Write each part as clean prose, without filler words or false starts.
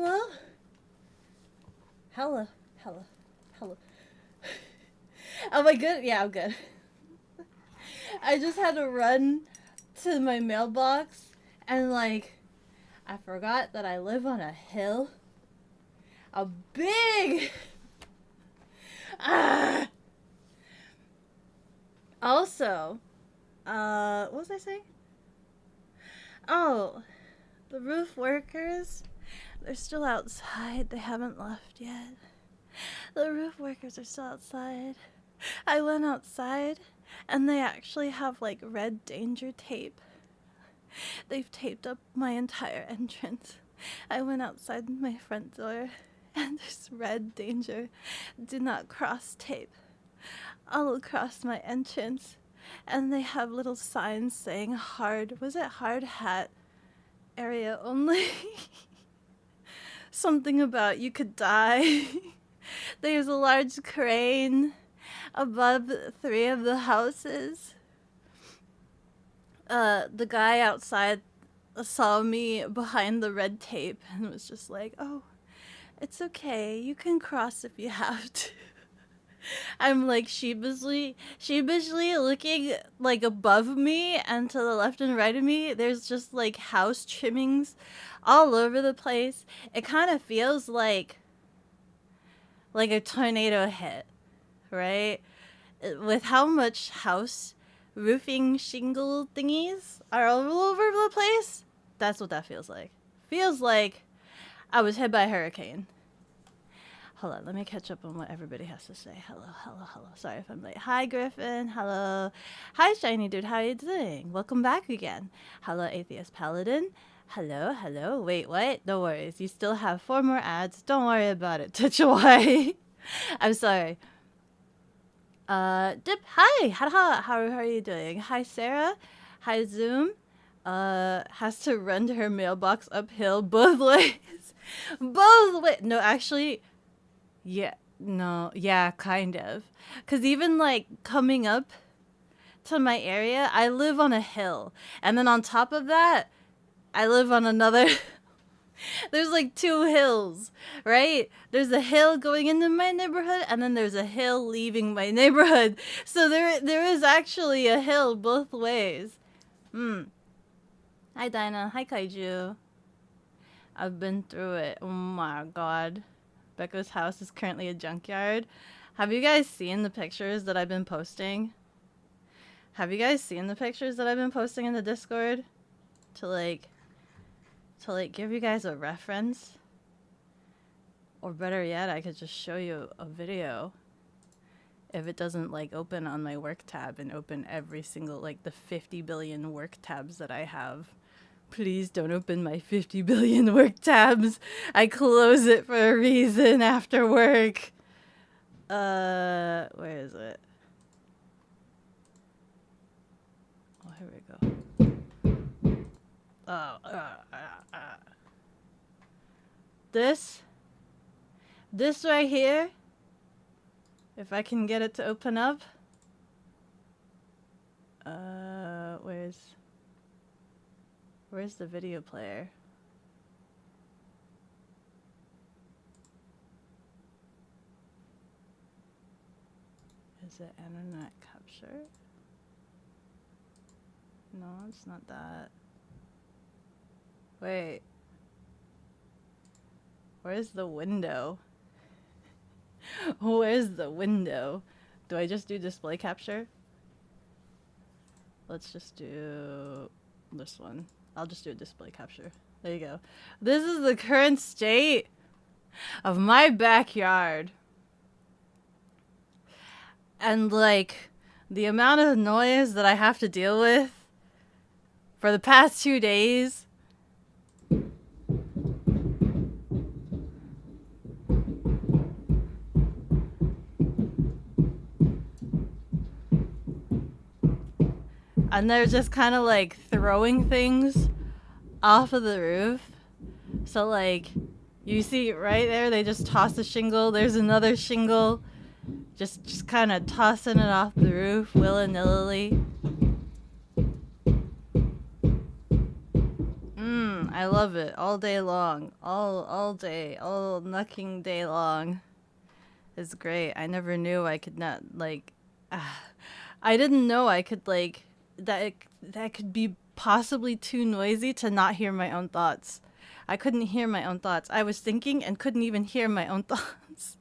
Hello? Hello. Hello. Hello. Am I good? Yeah, I'm good. I just had to run to my mailbox and, like, I forgot that I live on a hill. A big... Ah! Also, what was I saying? Oh, the roof workers, they're still outside. They haven't left yet. The roof workers are still outside. I went outside, and they actually have, like, red danger tape. They've taped up my entire entrance. I went outside my front door, and there's red danger. Do not cross tape all across my entrance. And they have little signs saying hard hat area only? Something about you could die. There's a large crane above 3 of the houses. The guy outside saw me behind the red tape and was just like, oh, it's okay, you can cross if you have to. I'm like sheepishly looking like above me, and to the left and right of me there's just like house trimmings all over the place. It kind of feels like a tornado hit, right? With how much house roofing shingle thingies are all over the place, that's what that feels like. Feels like I was hit by a hurricane. Hold on, let me catch up on what everybody has to say. Hello, hello, hello. Sorry if I'm late. Hi, Griffin. Hello. Hi, Shiny Dude. How are you doing? Welcome back again. Hello, Atheist Paladin. Hello, hello. Wait, what? No worries. You still have 4 more ads. Don't worry about it. Touch away. I'm sorry. Dip. Hi. How are you doing? Hi, Sarah. Hi, Zoom. Has to run to her mailbox uphill both ways. Both ways. No, actually... Yeah, no, yeah, kind of. Because even, like, coming up to my area, I live on a hill. And then on top of that, I live on another... There's, like, 2 hills, right? There's a hill going into my neighborhood, and then there's a hill leaving my neighborhood. So there is actually a hill both ways. Hi, Dinah. Hi, Kaiju. I've been through it. Oh, my God. Becca's house is currently a junkyard. Have you guys seen the pictures that I've been posting? Have you guys seen the pictures that I've been posting in the Discord? To give you guys a reference? Or better yet, I could just show you a video. If it doesn't, like, open on my work tab and open every single, like, the 50 billion work tabs that I have. Please don't open my 50 billion work tabs. I close it for a reason after work. Where is it? Oh, here we go. This right here, if I can get it to open up. Where's the video player? Is it internet capture? No, it's not that. Wait. Where's the window? Where's the window? Do I just do display capture? Let's just do this one. I'll just do a display capture. There you go. This is the current state of my backyard. And, like, the amount of noise that I have to deal with for the past 2 days. And they're just kind of, like, throwing things off of the roof. So, like, you see right there, they just toss a shingle. There's another shingle. Just kind of tossing it off the roof willy-nilly. I love it all day long. All day, all knucking day long. It's great. I never knew I could not like I didn't know I could like that could be possibly too noisy to not hear my own thoughts. I couldn't hear my own thoughts. I was thinking and couldn't even hear my own thoughts.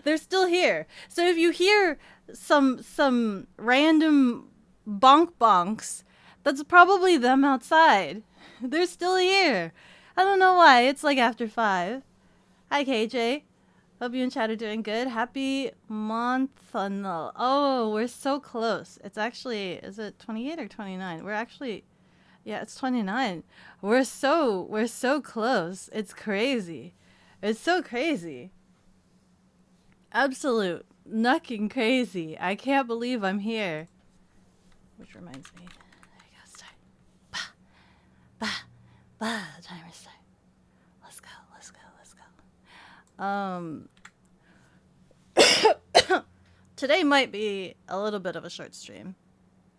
They're still here. So if you hear some random bonk bonks, that's probably them outside. They're still here. I don't know why. It's like after 5. Hi KJ. Hope you and chat are doing good. Happy Monthal. Oh, we're so close. It's actually, is it 28 or 29? We're actually, yeah, it's 29. We're so close. It's crazy. It's so crazy. Absolute knucking crazy. I can't believe I'm here. Which reminds me. There you go. Start. Bah. Bah. Bah. Timer start. Let's go. Let's go. Let's go. Today might be a little bit of a short stream.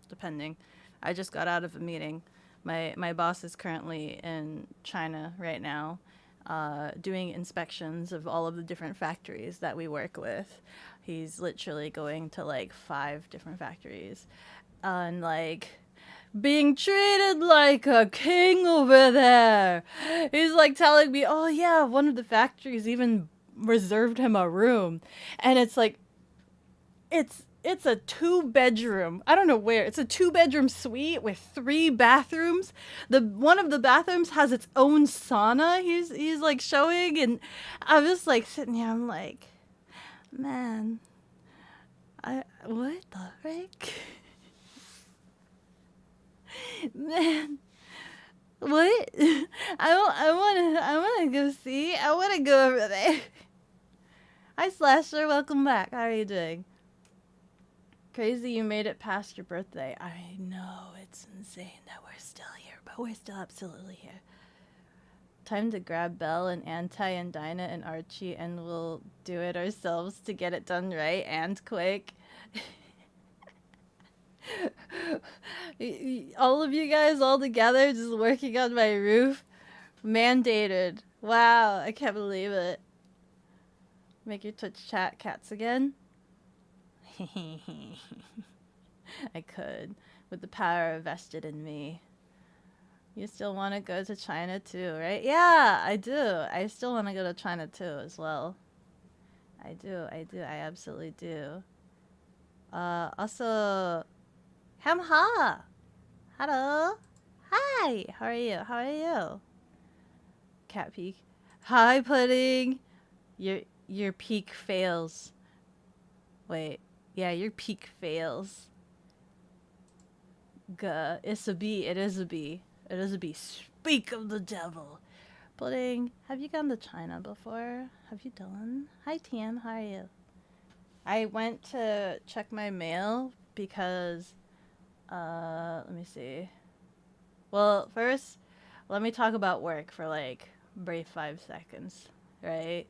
Depending. I just got out of a meeting. My boss is currently in China right now. Doing inspections of all of the different factories that we work with. He's literally going to like 5 different factories and like being treated like a king over there. He's like telling me, oh yeah, one of the factories even reserved him a room. And it's like, it's a 2-bedroom. I don't know where. It's a 2-bedroom suite with 3 bathrooms. One of the bathrooms has its own sauna. He's like showing, and I'm just like sitting here. I'm like, man, what the frick, man. What? I wanna go see. I wanna go over there. Hi Slasher, welcome back. How are you doing? Crazy you made it past your birthday. I know, it's insane that we're still here, but we're still absolutely here. Time to grab Belle and Anti and Dinah and Archie, and we'll do it ourselves to get it done right and quick. All of you guys all together just working on my roof. Mandated. Wow, I can't believe it. Make your Twitch chat cats again. I could, with the power vested in me. You still want to go to China too, right? Yeah, I do. I still want to go to China too as well. I do. I absolutely do. Also, Hamha! Hello! Hi! How are you? How are you? Cat peek. Hi, Pudding! Your peak fails. Wait. Yeah, your peak fails. Gah. It's a bee. It is a bee. It is a bee. Speak of the devil. Pudding, have you gone to China before? Have you done? Hi, Tian. How are you? I went to check my mail because, let me see. Well, first, let me talk about work for like brief 5 seconds, right?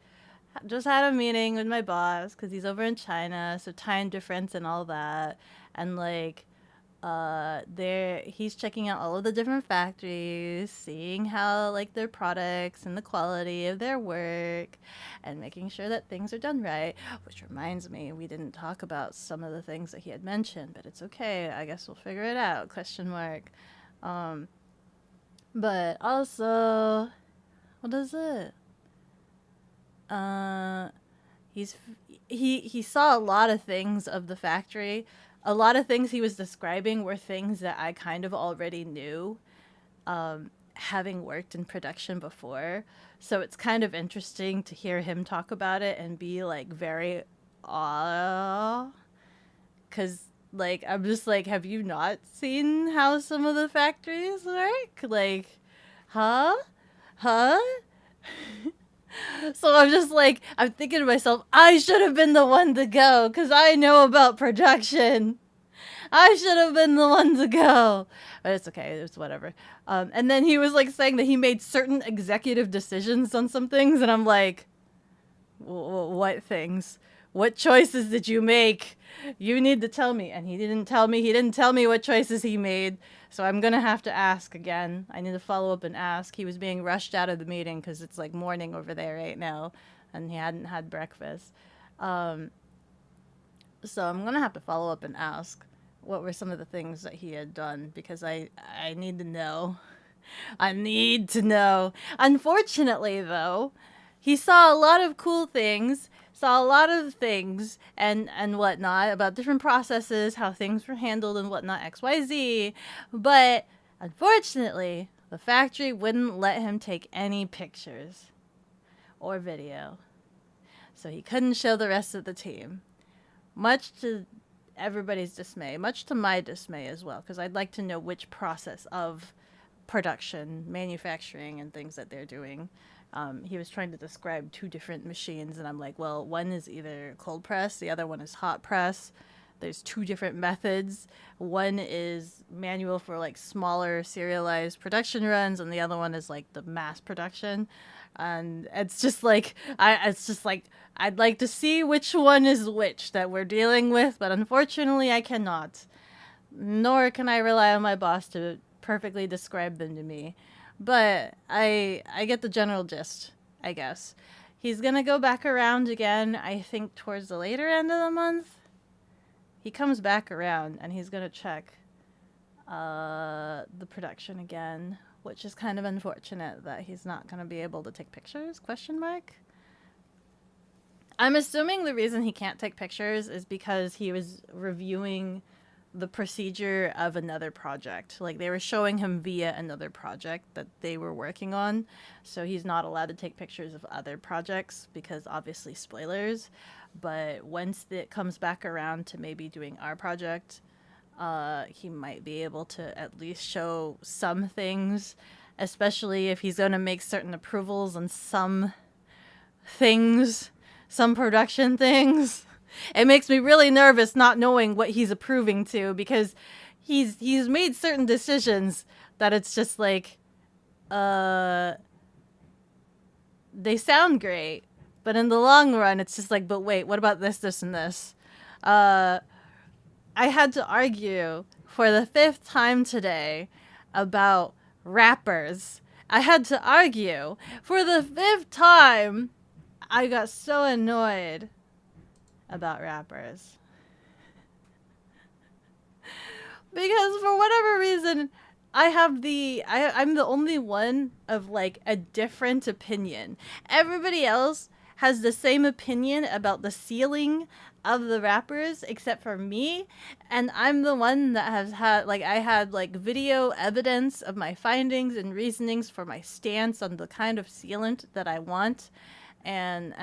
Just had a meeting with my boss because he's over in China, so time difference and all that, and like he's checking out all of the different factories, seeing how like their products and the quality of their work, and making sure that things are done right. Which reminds me, we didn't talk about some of the things that he had mentioned, but it's okay, I guess we'll figure it out, question mark. But also, what is it? He saw a lot of things of the factory. A lot of things he was describing were things that I kind of already knew, having worked in production before. So it's kind of interesting to hear him talk about it and be like very awe. 'Cause like I'm just like, have you not seen how some of the factories work? Like, huh? So I'm just like, I'm thinking to myself, I should have been the one to go because I know about production. I should have been the one to go. But it's okay. It's whatever. And then he was like saying that he made certain executive decisions on some things. And I'm like, what things? What choices did you make? You need to tell me. And he didn't tell me. He didn't tell me what choices he made. So I'm going to have to ask again. I need to follow up and ask. He was being rushed out of the meeting because it's like morning over there right now. And he hadn't had breakfast. So I'm going to have to follow up and ask what were some of the things that he had done. Because I need to know. I need to know. Unfortunately, though, he saw a lot of cool things, saw a lot of things and whatnot about different processes, how things were handled and whatnot, XYZ. But unfortunately, the factory wouldn't let him take any pictures or video. So he couldn't show the rest of the team. Much to everybody's dismay, much to my dismay as well, because I'd like to know which process of production, manufacturing, and things that they're doing. He was trying to describe two different machines, and I'm like, well, one is either cold press, the other one is hot press. There's two different methods. One is manual for like smaller serialized production runs, and the other one is like the mass production. And it's just like I'd like to see which one is which that we're dealing with, but unfortunately I cannot. Nor can I rely on my boss to perfectly describe them to me. But I get the general gist, I guess. He's going to go back around again, I think, towards the later end of the month. He comes back around, and he's going to check the production again, which is kind of unfortunate that he's not going to be able to take pictures, question mark. I'm assuming the reason he can't take pictures is because he was reviewing the procedure of another project. Like, they were showing him via another project that they were working on, so he's not allowed to take pictures of other projects because obviously spoilers. But once it comes back around to maybe doing our project, he might be able to at least show some things, especially if he's going to make certain approvals on some things, some production things. It makes me really nervous not knowing what he's approving to, because he's made certain decisions that it's just like, they sound great, but in the long run, it's just like, but wait, what about this, this, and this? I had to argue for the 5th time today about rappers. I had to argue for the 5th time. I got so annoyed about rappers. Because for whatever reason, I'm the only one of like a different opinion. Everybody else has the same opinion about the ceiling of the rappers except for me, and I'm the one that has had like I had like video evidence of my findings and reasonings for my stance on the kind of sealant that I want and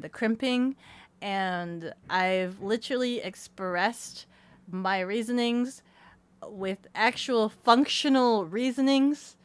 the crimping, and I've literally expressed my reasonings with actual functional reasonings,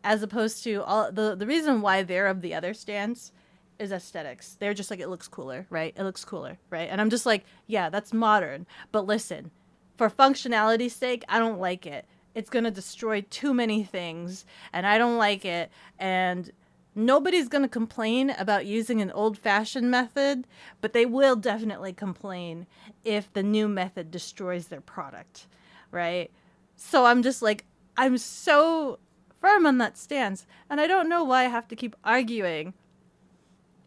as opposed to all the reason why they're of the other stance is aesthetics. They're just like, it looks cooler, right? It looks cooler, right? And I'm just like, yeah, that's modern. But listen, for functionality's sake, I don't like it. It's going to destroy too many things, and I don't like it. And nobody's going to complain about using an old-fashioned method, but they will definitely complain if the new method destroys their product, right? So I'm just like, I'm so firm on that stance, and I don't know why I have to keep arguing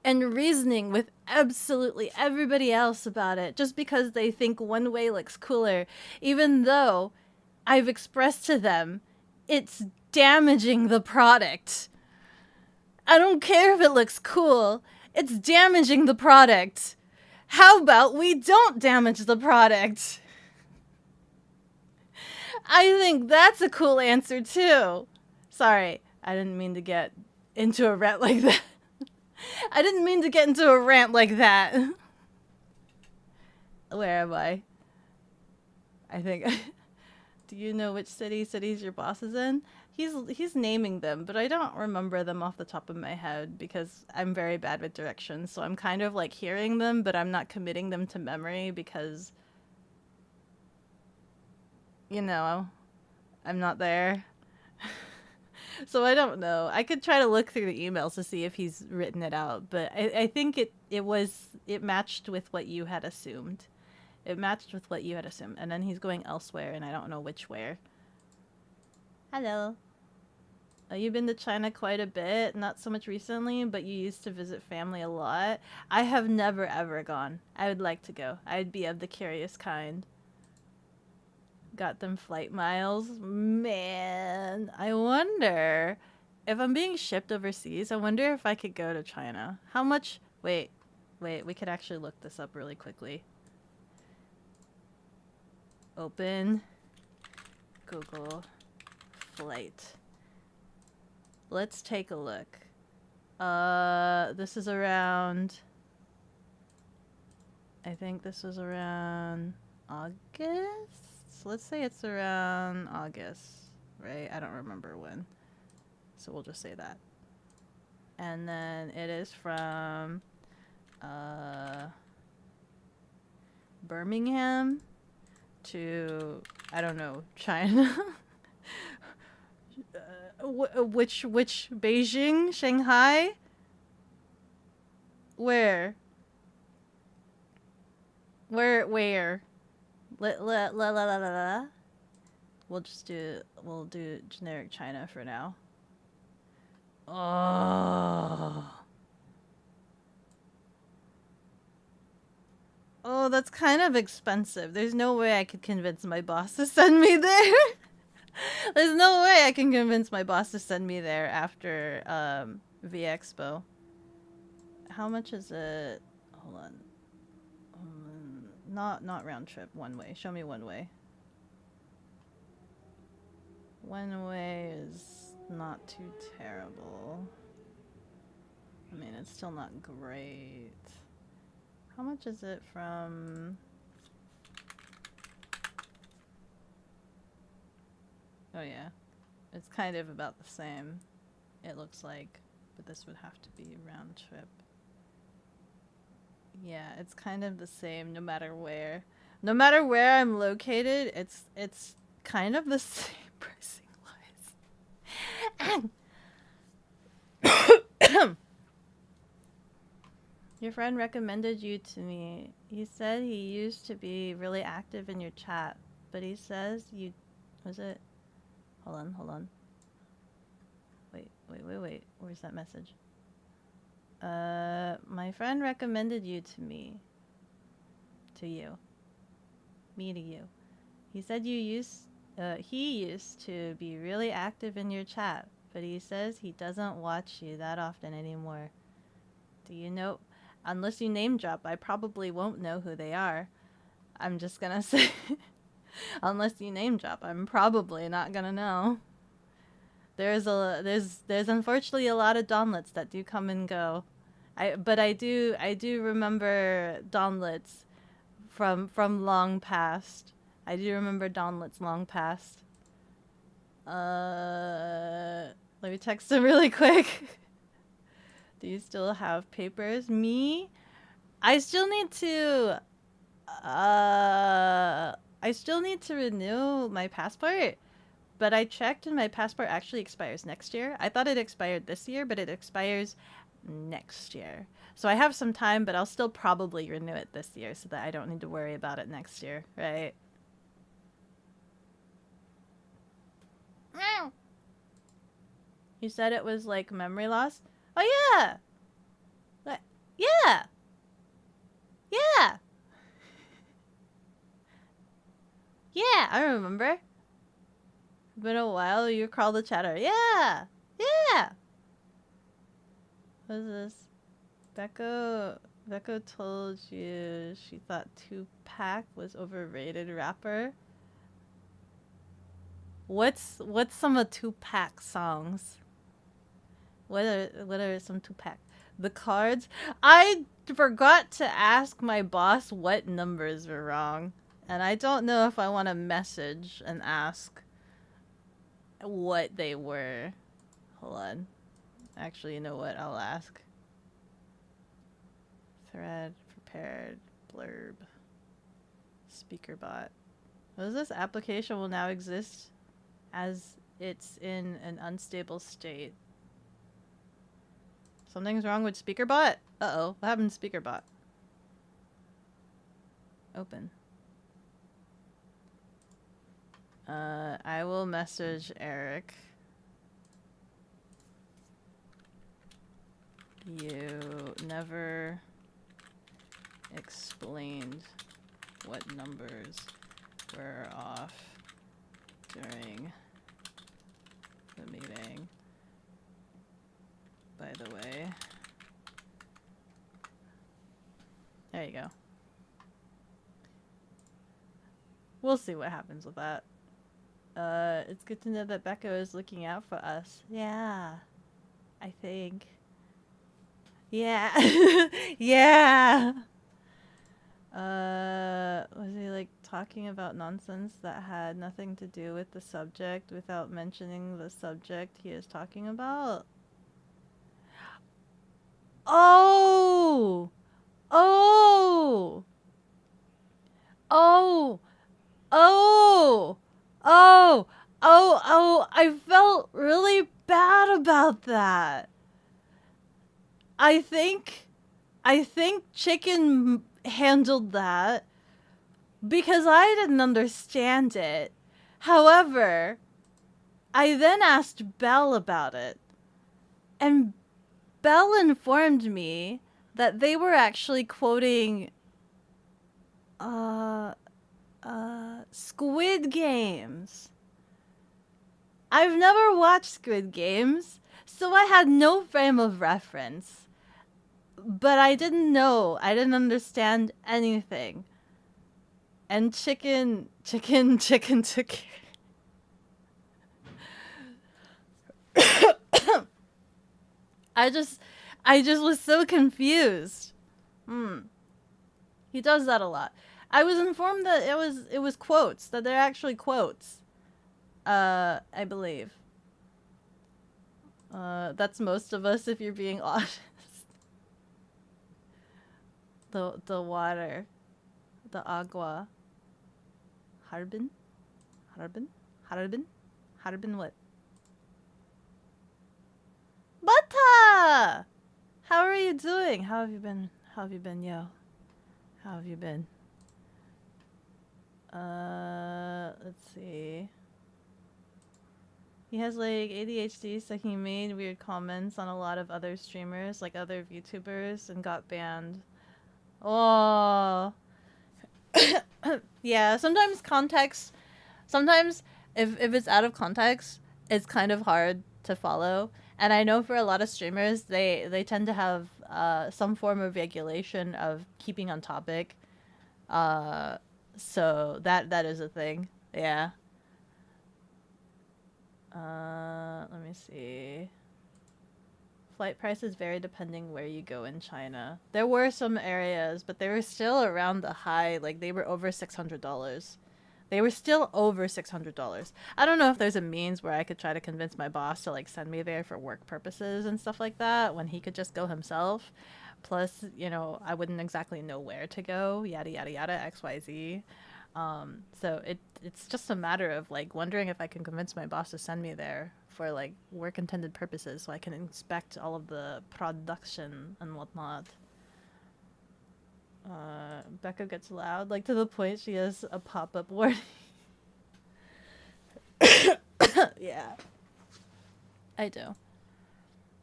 and reasoning with absolutely everybody else about it just because they think one way looks cooler, even though I've expressed to them it's damaging the product. I don't care if it looks cool, it's damaging the product. How about we don't damage the product? I think that's a cool answer too. Sorry, I didn't mean to get into a rant like that. I didn't mean to get into a rant like that. Where am I? I think. Do you know which cities your boss is in? He's naming them, but I don't remember them off the top of my head because I'm very bad with directions. So I'm kind of like hearing them, but I'm not committing them to memory because, you know, I'm not there. So I don't know. I could try to look through the emails to see if he's written it out, but I think it matched with what you had assumed. It matched with what you had assumed, and then he's going elsewhere, and I don't know which where. Hello. You've been to China quite a bit, not so much recently, but you used to visit family a lot. I have never ever gone. I would like to go. I'd be of the curious kind. Got them flight miles. Man, I wonder if I'm being shipped overseas. I wonder if I could go to China. How much? Wait, we could actually look this up really quickly. Open Google flight. Let's take a look. This is around, I think this was around August? So let's say it's around August, right? I don't remember when. So we'll just say that. And then it is from Birmingham to, I don't know, China. Which Beijing, Shanghai, where la. We'll do generic China for now. Oh, that's kind of expensive. There's no way I could convince my boss to send me there. There's no way I can convince my boss to send me there after VExpo. How much is it? Hold on. Not round trip. One way. Show me one way. One way is not too terrible. I mean, it's still not great. How much is it from? Oh yeah, it's kind of about the same, it looks like, but this would have to be round trip. Yeah, it's kind of the same no matter where. No matter where I'm located, it's kind of the same pricing wise. Your friend recommended you to me. He said he used to be really active in your chat, but he says you... Was it? Hold on. Wait. Where's that message? My friend recommended you to me. To you. Me to you. He said he used to be really active in your chat, but he says he doesn't watch you that often anymore. Do you know? Unless you name drop, I probably won't know who they are. I'm just gonna say... Unless you name drop, I'm probably not gonna know. There's unfortunately a lot of donlets that do come and go. But I do remember donlets from long past. I do remember donlets long past. Let me text him really quick. Do you still have papers? Me? I still need to renew my passport, but I checked and my passport actually expires next year. I thought it expired this year, but it expires next year. So I have some time, but I'll still probably renew it this year so that I don't need to worry about it next year, right? You said it was like memory loss? Oh yeah! Yeah! Yeah! Yeah, I remember. Been a while, you call the chatter. Yeah! Yeah! What is this? Beko told you she thought Tupac was overrated rapper. What's some of Tupac songs? What are some Tupac? The cards? I forgot to ask my boss what numbers were wrong. And I don't know if I want to message and ask what they were. Hold on. Actually, you know what? I'll ask. Thread, prepared, blurb. Speaker bot. What is this? Application will now exist as it's in an unstable state. Something's wrong with SpeakerBot? Uh-oh. What happened to SpeakerBot? Open. I will message Eric. You never explained what numbers were off during the meeting. By the way. There you go. We'll see what happens with that. It's good to know that Becca is looking out for us. Yeah. I think. Yeah. Yeah. Was he like talking about nonsense that had nothing to do with the subject without mentioning the subject he is talking about? Oh! Oh! Oh! Oh! Oh! Oh! Oh! I felt really bad about that. I think Chicken handled that because I didn't understand it. However, I then asked Belle about it, and Belle informed me that they were actually quoting Squid Games. I've never watched Squid Games, so I had no frame of reference. But I didn't know. I didn't understand anything. And chicken took it. I just was so confused. He does that a lot. I was informed that it was quotes, that they're actually quotes. I believe. That's most of us if you're being honest. The water. The agua. Harbin what? Bata! How are you doing? How have you been? How have you been, yo? How have you been? Let's see. He has like ADHD, so he made weird comments on a lot of other streamers, like other VTubers, and got banned. Oh. Yeah, sometimes if it's out of context, it's kind of hard to follow. And I know for a lot of streamers, they tend to have some form of regulation of keeping on topic. So that is a thing. Yeah. Let me see. Flight prices vary depending where you go in China. There were some areas, but they were still around the high, like they were over $600. They were still over $600. I don't know if there's a means where I could try to convince my boss to like send me there for work purposes and stuff like that when he could just go himself. Plus, you know, I wouldn't exactly know where to go, yada yada yada, XYZ. So it's just a matter of like wondering if I can convince my boss to send me there for like work intended purposes so I can inspect all of the production and whatnot. Becca gets loud, like to the point she has a pop-up warning. Yeah. I do.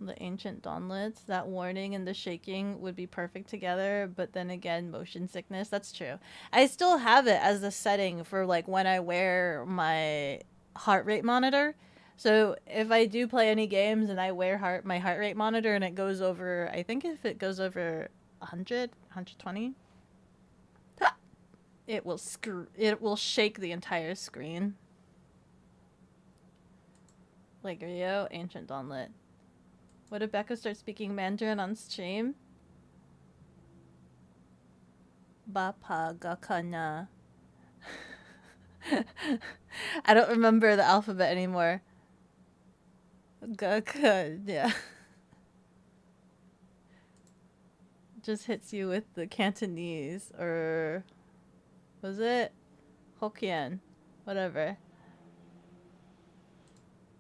The ancient dawnlets, that warning and the shaking would be perfect together, but then again, motion sickness, that's true. I still have it as a setting for like when I wear my heart rate monitor. So if I do play any games and I wear my heart rate monitor and it goes over, I think if it goes over 100, 120, it will shake the entire screen. Like Rio, ancient dawnlet. What if Becca starts speaking Mandarin on stream? Bapa gakana. I don't remember the alphabet anymore. Gaka, yeah. Just hits you with the Cantonese, or was it Hokkien? Whatever.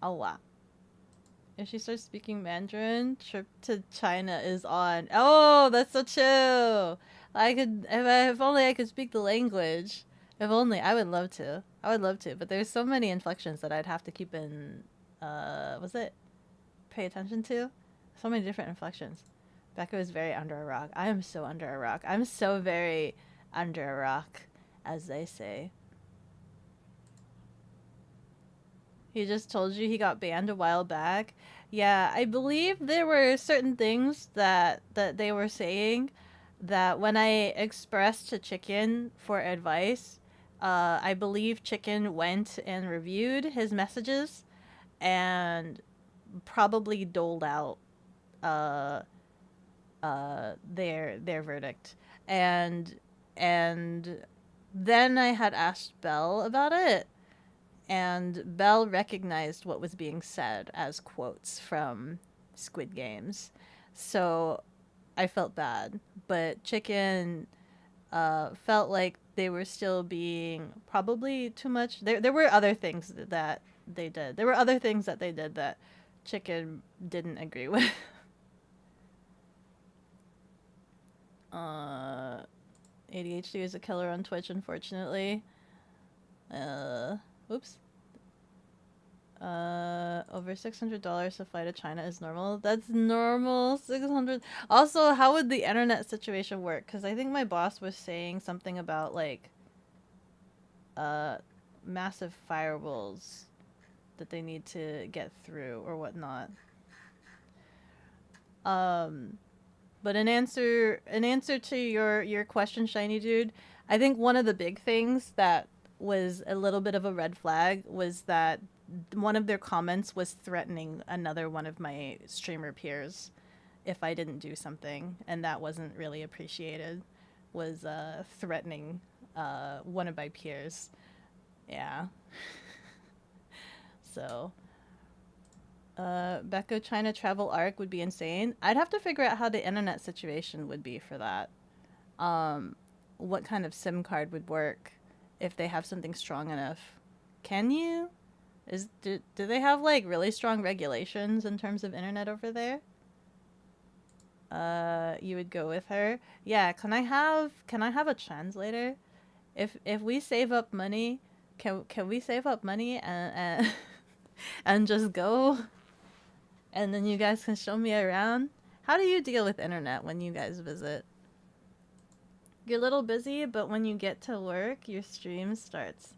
Oh wow. If she starts speaking Mandarin, trip to China is on. Oh, that's so chill. I could, if only I could speak the language. If only, I would love to. I would love to, but there's so many inflections that I'd have to keep in, was it? Pay attention to? So many different inflections. Becca is very under a rock. I am so under a rock. I'm so very under a rock, as they say. He just told you he got banned a while back. Yeah, I believe there were certain things that they were saying that when I expressed to Chicken for advice, I believe Chicken went and reviewed his messages and probably doled out uh, their verdict. And then I had asked Belle about it, and Belle recognized what was being said as quotes from Squid Games. So I felt bad. But Chicken felt like they were still being probably too much. There were other things that they did. There were other things that they did that Chicken didn't agree with. ADHD is a killer on Twitch, unfortunately. Oops. Over $600 to fly to China is normal. That's normal. 600. Also, how would the internet situation work? Because I think my boss was saying something about like, massive firewalls that they need to get through or whatnot. But in answer to your question, Shiny Dude, I think one of the big things that was a little bit of a red flag was that one of their comments was threatening another one of my streamer peers if I didn't do something, and that wasn't really appreciated. Was threatening one of my peers. Yeah. So Becca China travel arc would be insane. I'd have to figure out how the internet situation would be for that. What kind of SIM card would work if they have something strong enough? Can you? Do they have like really strong regulations in terms of internet over there? You would go with her? Yeah, can I have a translator? If we save up money, can we save up money and and just go? And then you guys can show me around. How do you deal with internet when you guys visit? You're a little busy, but when you get to work, your stream starts.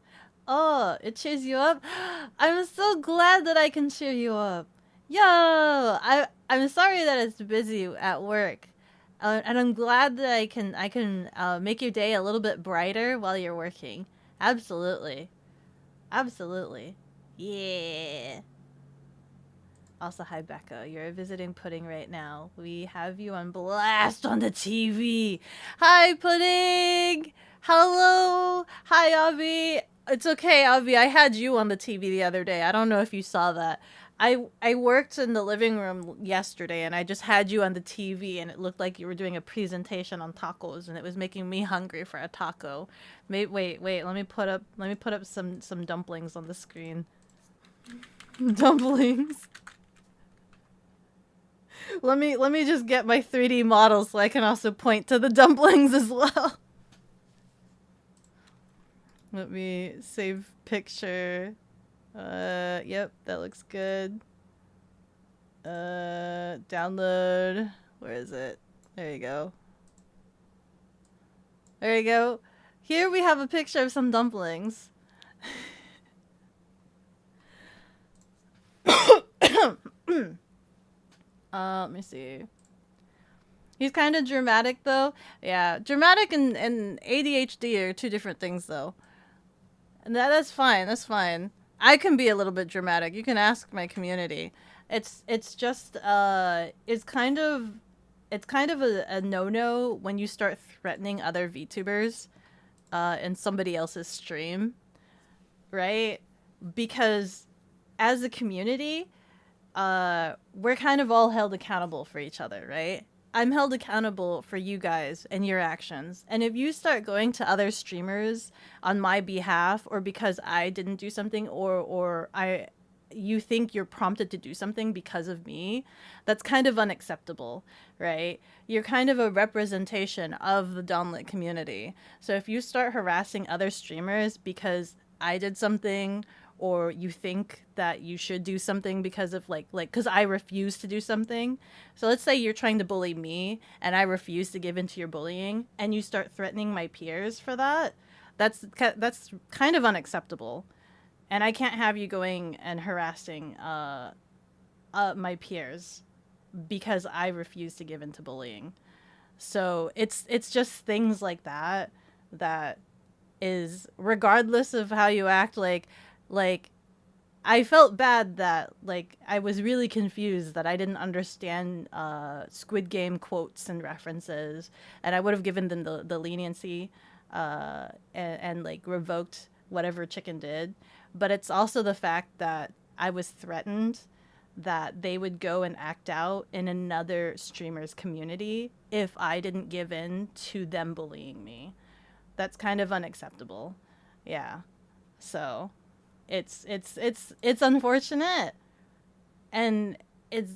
Oh, it cheers you up? I'm so glad that I can cheer you up. Yo, I'm sorry that it's busy at work. And I'm glad that I can make your day a little bit brighter while you're working. Absolutely. Absolutely. Yeah. Also, hi Becca. You're a visiting Pudding right now. We have you on blast on the TV. Hi Pudding. Hello. Hi Avi. It's okay, Avi. I had you on the TV the other day. I don't know if you saw that. I worked in the living room yesterday, and I just had you on the TV, and it looked like you were doing a presentation on tacos, and it was making me hungry for a taco. Wait. Let me put up some dumplings on the screen. Dumplings. Let me just get my 3D model so I can also point to the dumplings as well. Let me save picture. Yep, that looks good. Download. Where is it? There you go. There you go. Here we have a picture of some dumplings. Let me see. He's kind of dramatic, though. Yeah, dramatic and ADHD are two different things, though. And that's fine. That's fine. I can be a little bit dramatic. You can ask my community. It's just it's kind of a no-no when you start threatening other VTubers in somebody else's stream, right? Because as a community, we're kind of all held accountable for each other, right? I'm held accountable for you guys and your actions. And if you start going to other streamers on my behalf, or because I didn't do something, or you think you're prompted to do something because of me, that's kind of unacceptable, right? You're kind of a representation of the Donlet community. So if you start harassing other streamers because I did something, or you think that you should do something because of because I refuse to do something. So let's say you're trying to bully me and I refuse to give into your bullying, and you start threatening my peers for that. That's kind of unacceptable. And I can't have you going and harassing my peers because I refuse to give into bullying. So it's just things like that that is, regardless of how you act, like I felt bad that I was really confused that I didn't understand Squid Game quotes and references, and I would have given them the leniency and revoked whatever Chicken did. But it's also the fact that I was threatened that they would go and act out in another streamer's community if I didn't give in to them bullying me. That's kind of unacceptable. Yeah. So it's unfortunate. And it's,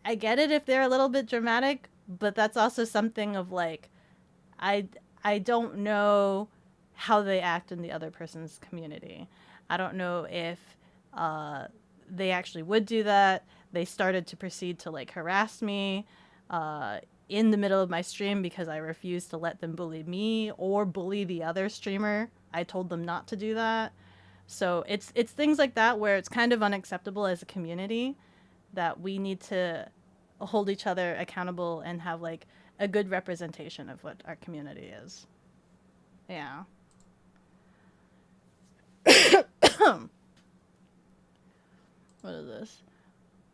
I get it if they're a little bit dramatic, but that's also something of I I don't know how they act in the other person's community. I don't know if they actually would do that. They started to proceed to harass me in the middle of my stream because I refused to let them bully me or bully the other streamer. I told them not to do that. So it's things like that where it's kind of unacceptable as a community, that we need to hold each other accountable and have a good representation of what our community is. Yeah. What is this?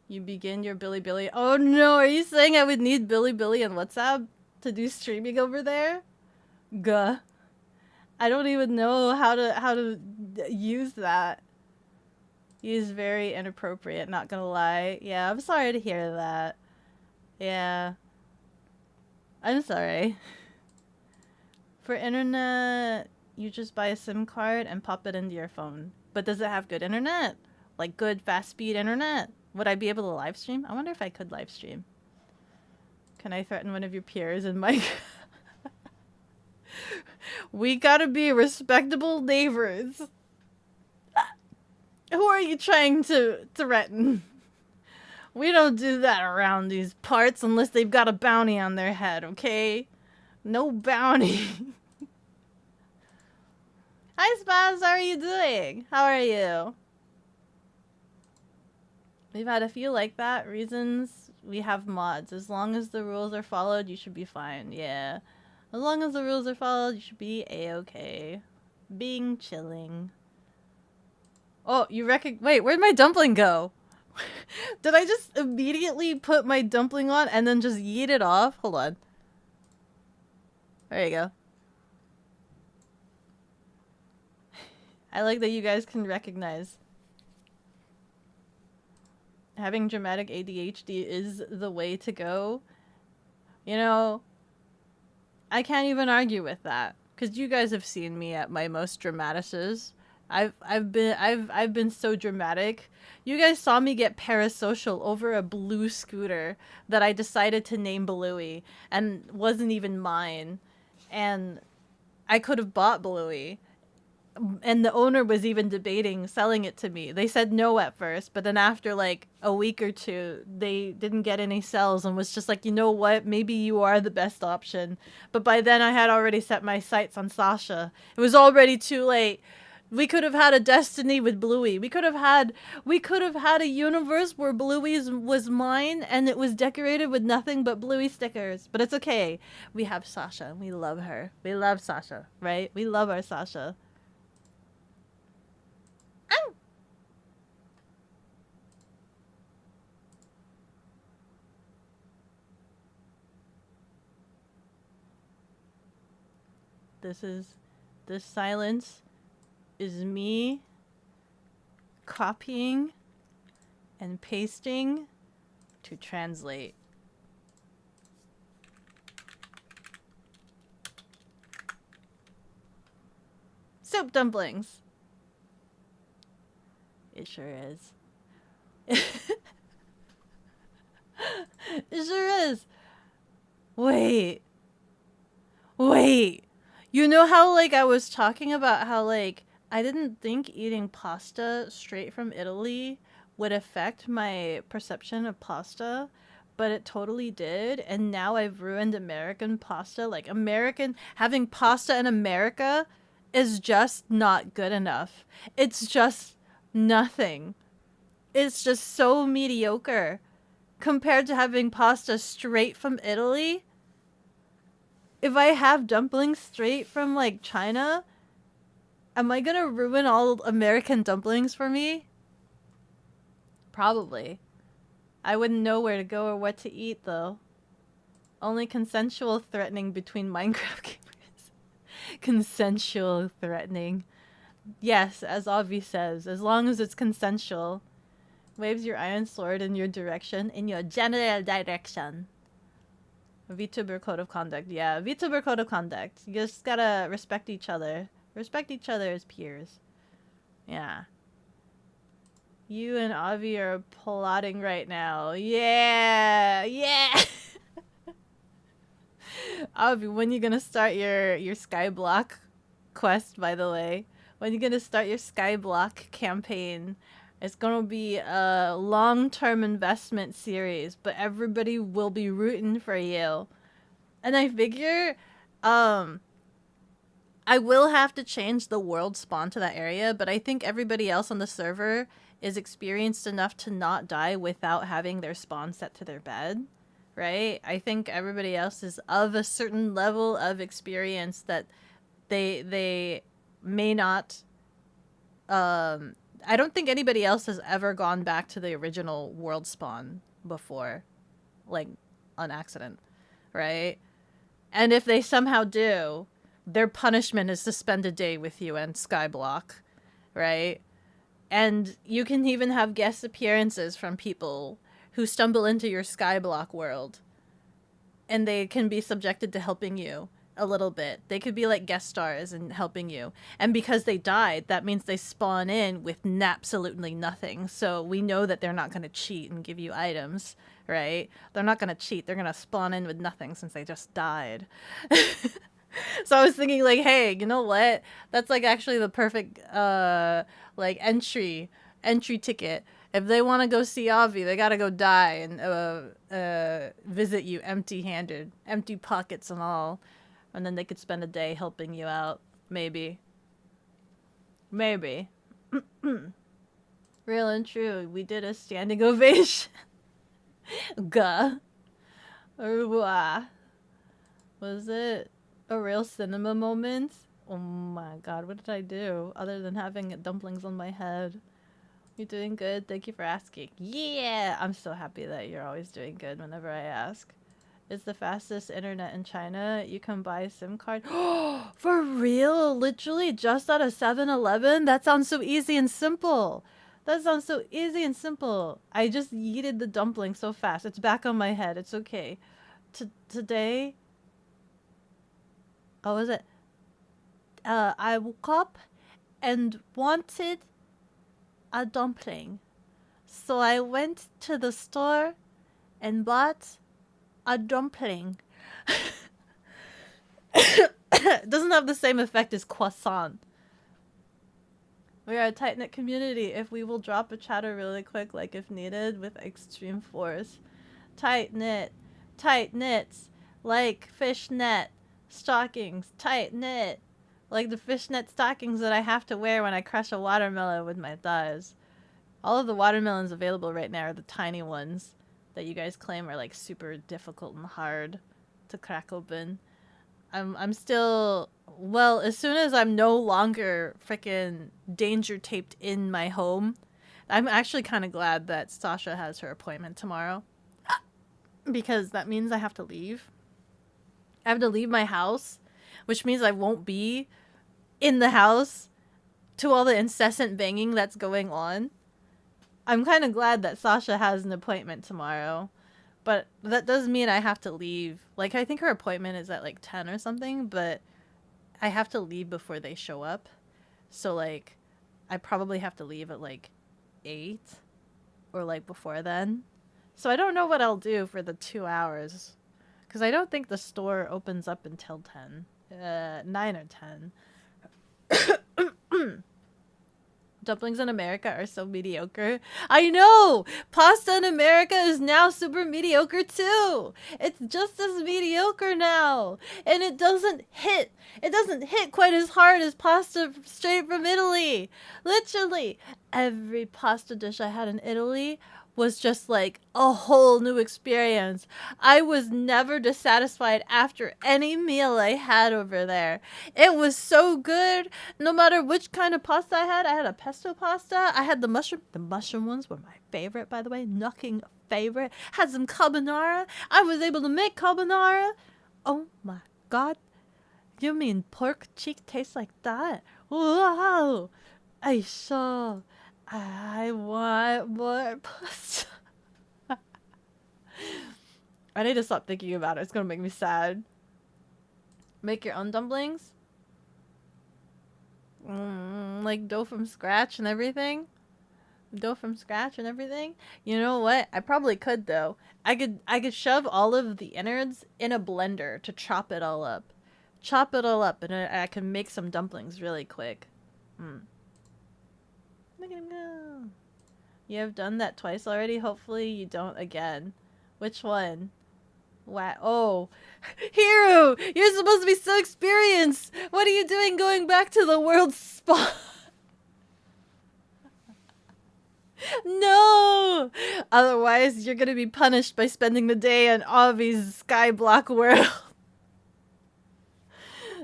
You begin your Billy. Oh no, are you saying I would need Billy and WhatsApp to do streaming over there? Guh. I don't even know how to use that. He's very inappropriate, not gonna lie. Yeah, I'm sorry to hear that. Yeah. I'm sorry. For internet, you just buy a SIM card and pop it into your phone. But does it have good internet? Like good fast speed internet? Would I be able to live stream? I wonder if I could live stream. Can I threaten one of your peers and Mike? We gotta be respectable neighbors. Who are you trying to threaten? We don't do that around these parts unless they've got a bounty on their head, okay? No bounty. Hi, Spaz. How are you doing? How are you? We've had a few like that. Reasons we have mods. As long as the rules are followed, you should be fine. Yeah. As long as the rules are followed, you should be a-okay. Being chilling. Oh, wait, where'd my dumpling go? Did I just immediately put my dumpling on and then just yeet it off? Hold on. There you go. I like that you guys can recognize. Having dramatic ADHD is the way to go. You know, I can't even argue with that, because you guys have seen me at my most dramaticest. I've been so dramatic. You guys saw me get parasocial over a blue scooter that I decided to name Bluey and wasn't even mine. And I could have bought Bluey. And the owner was even debating selling it to me. They said no at first, but then after a week or two, they didn't get any sales and was just like, you know what? Maybe you are the best option. But by then I had already set my sights on Sasha. It was already too late. We could have had a destiny with Bluey. We could have had a universe where Bluey was mine and it was decorated with nothing but Bluey stickers. But it's okay. We have Sasha. We love her. We love Sasha, right? We love our Sasha. This silence is me copying and pasting to translate. Soup dumplings. It sure is. It sure is. Wait. Wait. You know how, like, I was talking about how, like, I didn't think eating pasta straight from Italy would affect my perception of pasta, but it totally did. And now I've ruined American pasta. Like, having pasta in America is just not good enough. It's just nothing. It's just so mediocre compared to having pasta straight from Italy. If I have dumplings straight from, like, China, am I gonna ruin all American dumplings for me? Probably. I wouldn't know where to go or what to eat, though. Only consensual threatening between Minecraft gamers. Consensual threatening. Yes, as Avi says, as long as it's consensual. Waves your iron sword in your direction, in your general direction. Vtuber code of conduct. Yeah, Vtuber code of conduct. You just gotta respect each other. Respect each other as peers. Yeah. You and Avi are plotting right now. Yeah! Yeah! Avi, when you gonna start your Skyblock quest, by the way? When you gonna start your Skyblock campaign? It's gonna be a long-term investment series, but everybody will be rooting for you. And I figure, I will have to change the world spawn to that area, but I think everybody else on the server is experienced enough to not die without having their spawn set to their bed, right? I think everybody else is of a certain level of experience that they may not. I don't think anybody else has ever gone back to the original world spawn before, like on accident, right? And if they somehow do, their punishment is to spend a day with you and Skyblock, right? And you can even have guest appearances from people who stumble into your Skyblock world. And they can be subjected to helping you a little bit. They could be like guest stars and helping you. And because they died, that means they spawn in with absolutely nothing. So we know that they're not going to cheat and give you items, right? They're not going to cheat. They're going to spawn in with nothing since they just died. So I was thinking, like, hey, you know what? That's like actually the perfect like entry ticket. If they want to go see Avi, they gotta go die and visit you empty-handed, empty pockets and all, and then they could spend a day helping you out. Maybe. Maybe. Real and true. We did a standing ovation. Gah. Was it a real cinema moment? Oh my god, what did I do other than having dumplings on my head? You're doing good. Thank you for asking. Yeah, I'm so happy that you're always doing good whenever I ask. It's the fastest internet in China. You can buy a SIM card. For real? Literally just at a 7-Eleven? That sounds so easy and simple. That sounds so easy and simple. I just yeeted the dumpling so fast. It's back on my head. It's okay. Today... Oh, was it? I woke up and wanted a dumpling. So I went to the store and bought a dumpling. It doesn't have the same effect as croissant. We are a tight-knit community. If we will drop a chatter really quick, like if needed, with extreme force. Tight-knit. Tight-knits. Like fishnet stockings. Tight-knit. Like the fishnet stockings that I have to wear when I crush a watermelon with my thighs. All of the watermelons available right now are the tiny ones that you guys claim are like super difficult and hard to crack open. I'm still, well, as soon as I'm no longer freaking danger taped in my home, I'm actually kind of glad that Sasha has her appointment tomorrow. Because that means I have to leave. I have to leave my house, which means I won't be in the house to all the incessant banging that's going on. I'm kind of glad that Sasha has an appointment tomorrow. But that does mean I have to leave. Like, I think her appointment is at, like, 10 or something, but I have to leave before they show up. So, like, I probably have to leave at, like, 8. or like before then. So I don't know what I'll do for the 2 hours, because I don't think the store opens up until 10, 9 or 10. Dumplings in America are so mediocre. I know! Pasta in America is now super mediocre too! It's just as mediocre now! And it doesn't hit! It doesn't hit quite as hard as pasta straight from Italy! Literally! Every pasta dish I had in Italy was just like a whole new experience. I was never dissatisfied after any meal I had over there. It was so good. No matter which kind of pasta I had a pesto pasta. I had the mushroom. The mushroom ones were my favorite, by the way. Knocking favorite. Had some carbonara. I was able to make carbonara. Oh my god. You mean pork cheek tastes like that? Wow. I want more pasta. I need to stop thinking about it. It's gonna make me sad. Make your own dumplings? Like dough from scratch and everything? Dough from scratch and everything? You know what? I probably could though. I could shove all of the innards in a blender to chop it all up. Chop it all up and I can make some dumplings really quick. Look at him go. You have done that twice already? Hopefully you don't again. Which one? Wow. Oh. Hero! You're supposed to be so experienced! What are you doing going back to the world spot? No! Otherwise, you're gonna be punished by spending the day on Avi's Skyblock world.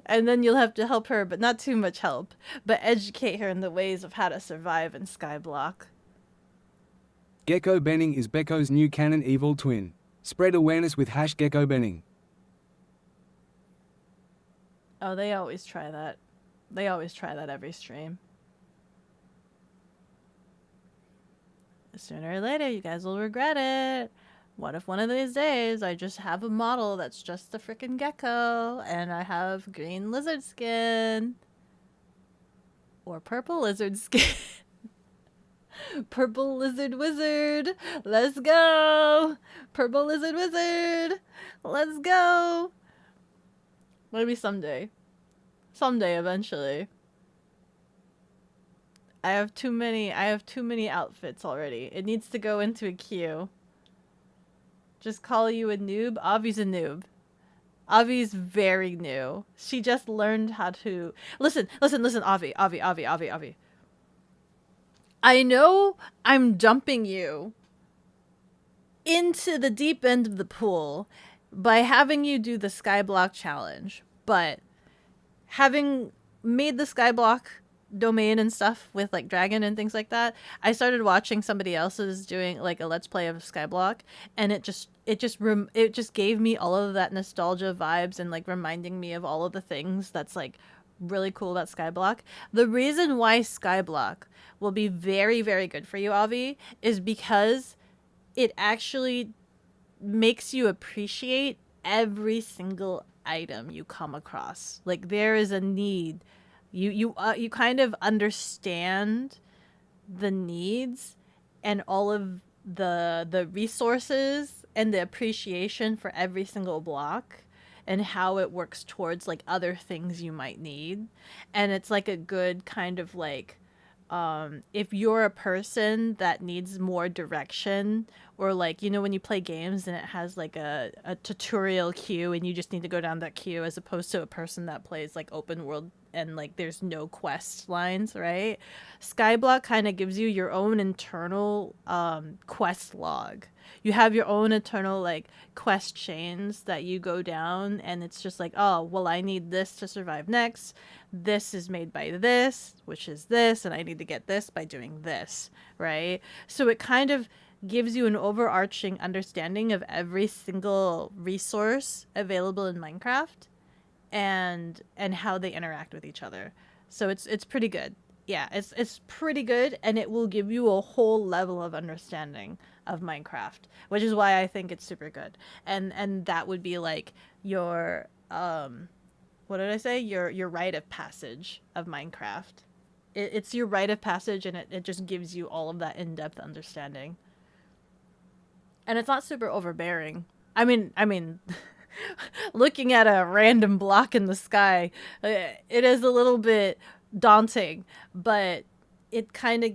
And then you'll have to help her, but not too much help. But educate her in the ways of how to survive in Skyblock. Bekogenning is Beko's new canon evil twin. Spread awareness with #Bekogenning. Oh, they always try that. They always try that every stream. Sooner or later, you guys will regret it. What if one of these days I just have a model that's just a freaking gecko and I have green lizard skin? Or purple lizard skin? Purple lizard wizard. Let's go. Purple lizard wizard. Let's go. Maybe someday. Someday eventually. I have too many outfits already. It needs to go into a queue. Just call you a noob. Avi's a noob. Avi's very new. She just learned how to listen, Avi. I know I'm dumping you into the deep end of the pool by having you do the Skyblock challenge, but having made the Skyblock domain and stuff with like Dragon and things like that, I started watching somebody else's doing like a let's play of Skyblock, and it just gave me all of that nostalgia vibes and like reminding me of all of the things that's like really cool about Skyblock. The reason why Skyblock will be very, very good for you, Avi, is because it actually makes you appreciate every single item you come across. Like there is a need. You kind of understand the needs and all of the resources and the appreciation for every single block and how it works towards like other things you might need. And it's like a good kind of like if you're a person that needs more direction, or like, you know, when you play games and it has like a tutorial queue and you just need to go down that queue, as opposed to a person that plays like open world and like there's no quest lines, right? Skyblock kind of gives you your own internal quest log. You have your own internal like quest chains that you go down, and it's just like, oh, well, I need this to survive next. This is made by this, which is this, and I need to get this by doing this, right? So it kind of gives you an overarching understanding of every single resource available in Minecraft and how they interact with each other. So it's pretty good. Yeah, it's pretty good, and it will give you a whole level of understanding of Minecraft, which is why I think it's super good. And that would be like your what did I say? Your rite of passage of Minecraft. It's your rite of passage, and it just gives you all of that in-depth understanding. And it's not super overbearing. I mean, looking at a random block in the sky, it is a little bit daunting, but it kind of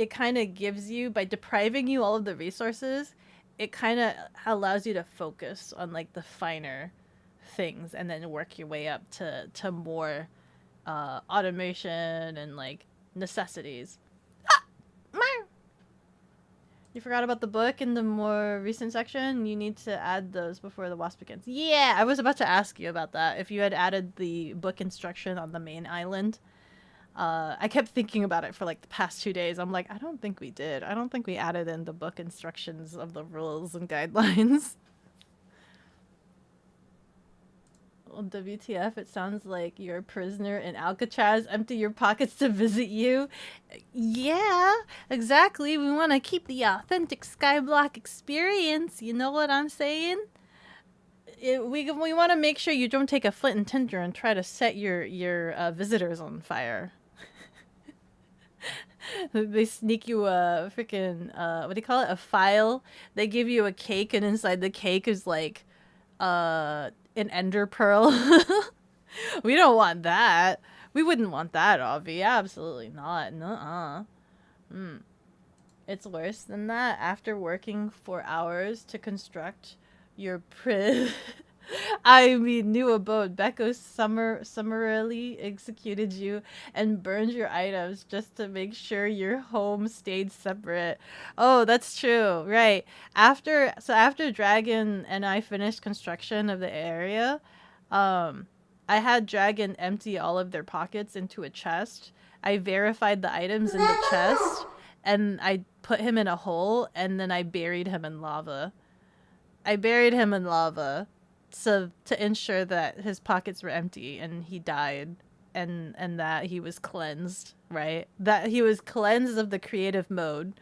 it kind of gives you, by depriving you all of the resources, it kind of allows you to focus on like the finer things and then work your way up to more automation and like necessities. You forgot about the book in the more recent section? You need to add those before the WASP begins. Yeah, I was about to ask you about that. If you had added the book instruction on the main island. I kept thinking about it for like the past 2 days. I'm like, I don't think we did. I don't think we added in the book instructions of the rules and guidelines. Well, WTF, it sounds like you're a prisoner in Alcatraz. Empty your pockets to visit you. Yeah, exactly. We want to keep the authentic Skyblock experience. You know what I'm saying? We want to make sure you don't take a flint and tinder and try to set your visitors on fire. They sneak you a freaking what do you call it? A file. They give you a cake, and inside the cake is like an ender pearl. We don't want that. We wouldn't want that, Avi. Absolutely not. Nuh-uh. It's worse than that. After working for hours to construct your new abode, Becco summarily executed you and burned your items just to make sure your home stayed separate. Oh, that's true. Right. After Dragon and I finished construction of the area, I had Dragon empty all of their pockets into a chest. I verified the items in the chest, and I put him in a hole, and then I buried him in lava. So to ensure that his pockets were empty and he died, and that he was cleansed, right? That he was cleansed of the creative mode.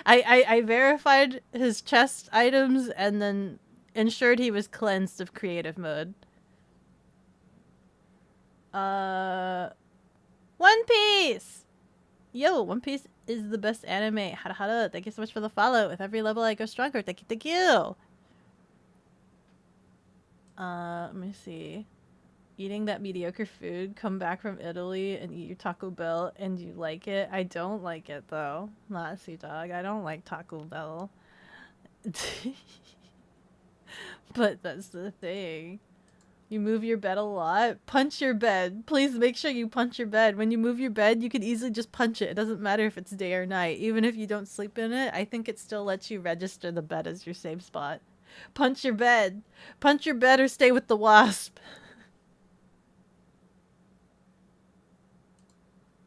I verified his chest items and then ensured he was cleansed of creative mode. One Piece! Yo, One Piece is the best anime. Hara hara. Thank you so much for the follow. With every level I go stronger. Thank you, thank you! Let me see. Eating that mediocre food, come back from Italy and eat your Taco Bell and you like it. I don't like it though. Not Sea Dog. I don't like Taco Bell. But that's the thing. You move your bed a lot. Punch your bed. Please make sure you punch your bed. When you move your bed, you can easily just punch it. It doesn't matter if it's day or night. Even if you don't sleep in it, I think it still lets you register the bed as your save spot. Punch your bed. Punch your bed or stay with the wasp.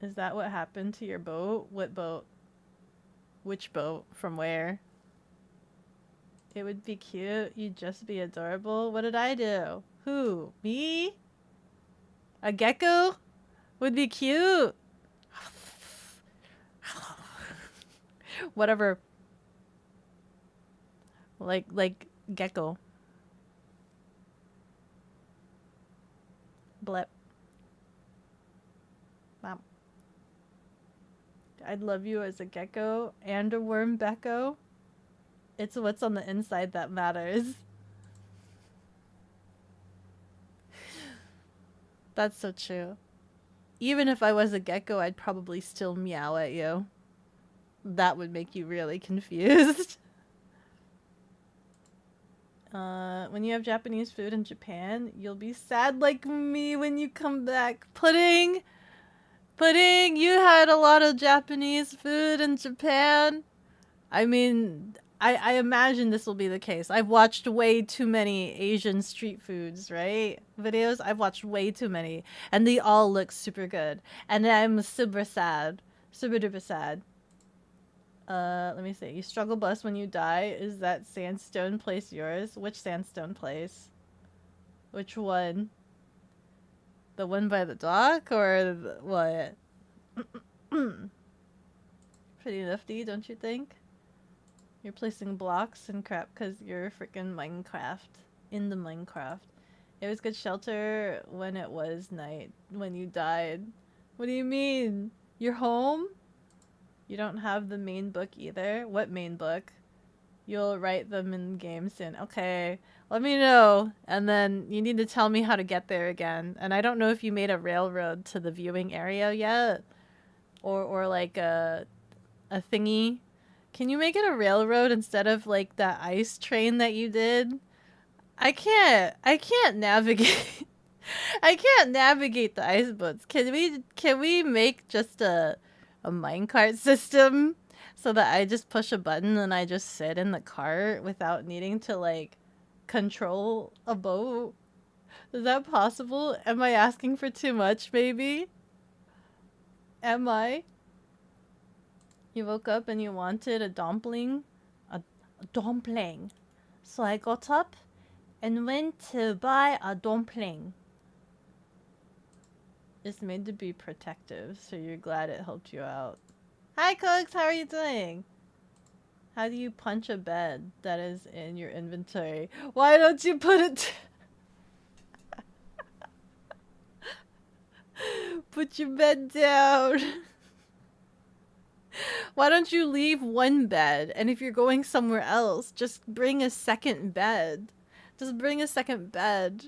Is that what happened to your boat? What boat? Which boat? From where? It would be cute. You'd just be adorable. What did I do? Who? Me? A gecko? Would be cute. Whatever. Like gecko. Blep. Wow. I'd love you as a gecko and a worm becco. It's what's on the inside that matters. That's so true. Even if I was a gecko, I'd probably still meow at you. That would make you really confused. When you have Japanese food in Japan, you'll be sad like me when you come back. Pudding! Pudding, you had a lot of Japanese food in Japan. I mean, I imagine this will be the case. I've watched way too many Asian street foods, right? Videos. I've watched way too many. And they all look super good. And I'm super sad. Super duper sad. Let me see. You struggle bus when you die. Is that sandstone place yours? Which sandstone place? Which one? The one by the dock or what? Pretty nifty, don't you think? You're placing blocks and crap because you're freaking Minecraft. In the Minecraft. It was good shelter when it was night. When you died. What do you mean? You're home? You don't have the main book either? What main book? You'll write them in game soon. Okay. Let me know. And then you need to tell me how to get there again. And I don't know if you made a railroad to the viewing area yet. Or like a thingy. Can you make it a railroad instead of like that ice train that you did? I can't navigate. I can't navigate the ice boats. Can we make just a minecart system so that I just push a button and I just sit in the cart without needing to like control a boat? Is that possible? Am I asking for too much, maybe? Am I? You woke up and you wanted a dumpling? A dumpling. So I got up and went to buy a dumpling. It's made to be protective, so you're glad it helped you out. Hi, Cooks! How are you doing? How do you punch a bed that is in your inventory? Why don't you put it... Put your bed down. Why don't you leave one bed? And if you're going somewhere else, just bring a second bed. Just bring a second bed.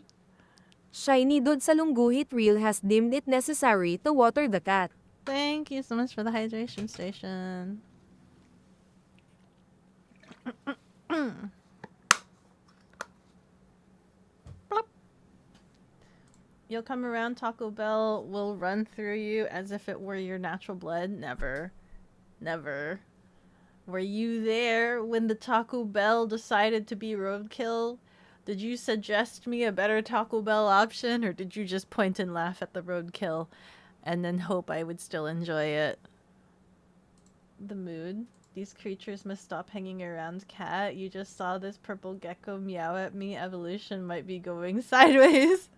Shiny Dude sa Lungguhit Reel has deemed it necessary to water the cat. Thank you so much for the hydration station. You'll come around, Taco Bell will run through you as if it were your natural blood. Never. Never. Were you there when the Taco Bell decided to be roadkill? Did you suggest me a better Taco Bell option, or did you just point and laugh at the roadkill and then hope I would still enjoy it? The mood. These creatures must stop hanging around, cat. You just saw this purple gecko meow at me. Evolution might be going sideways.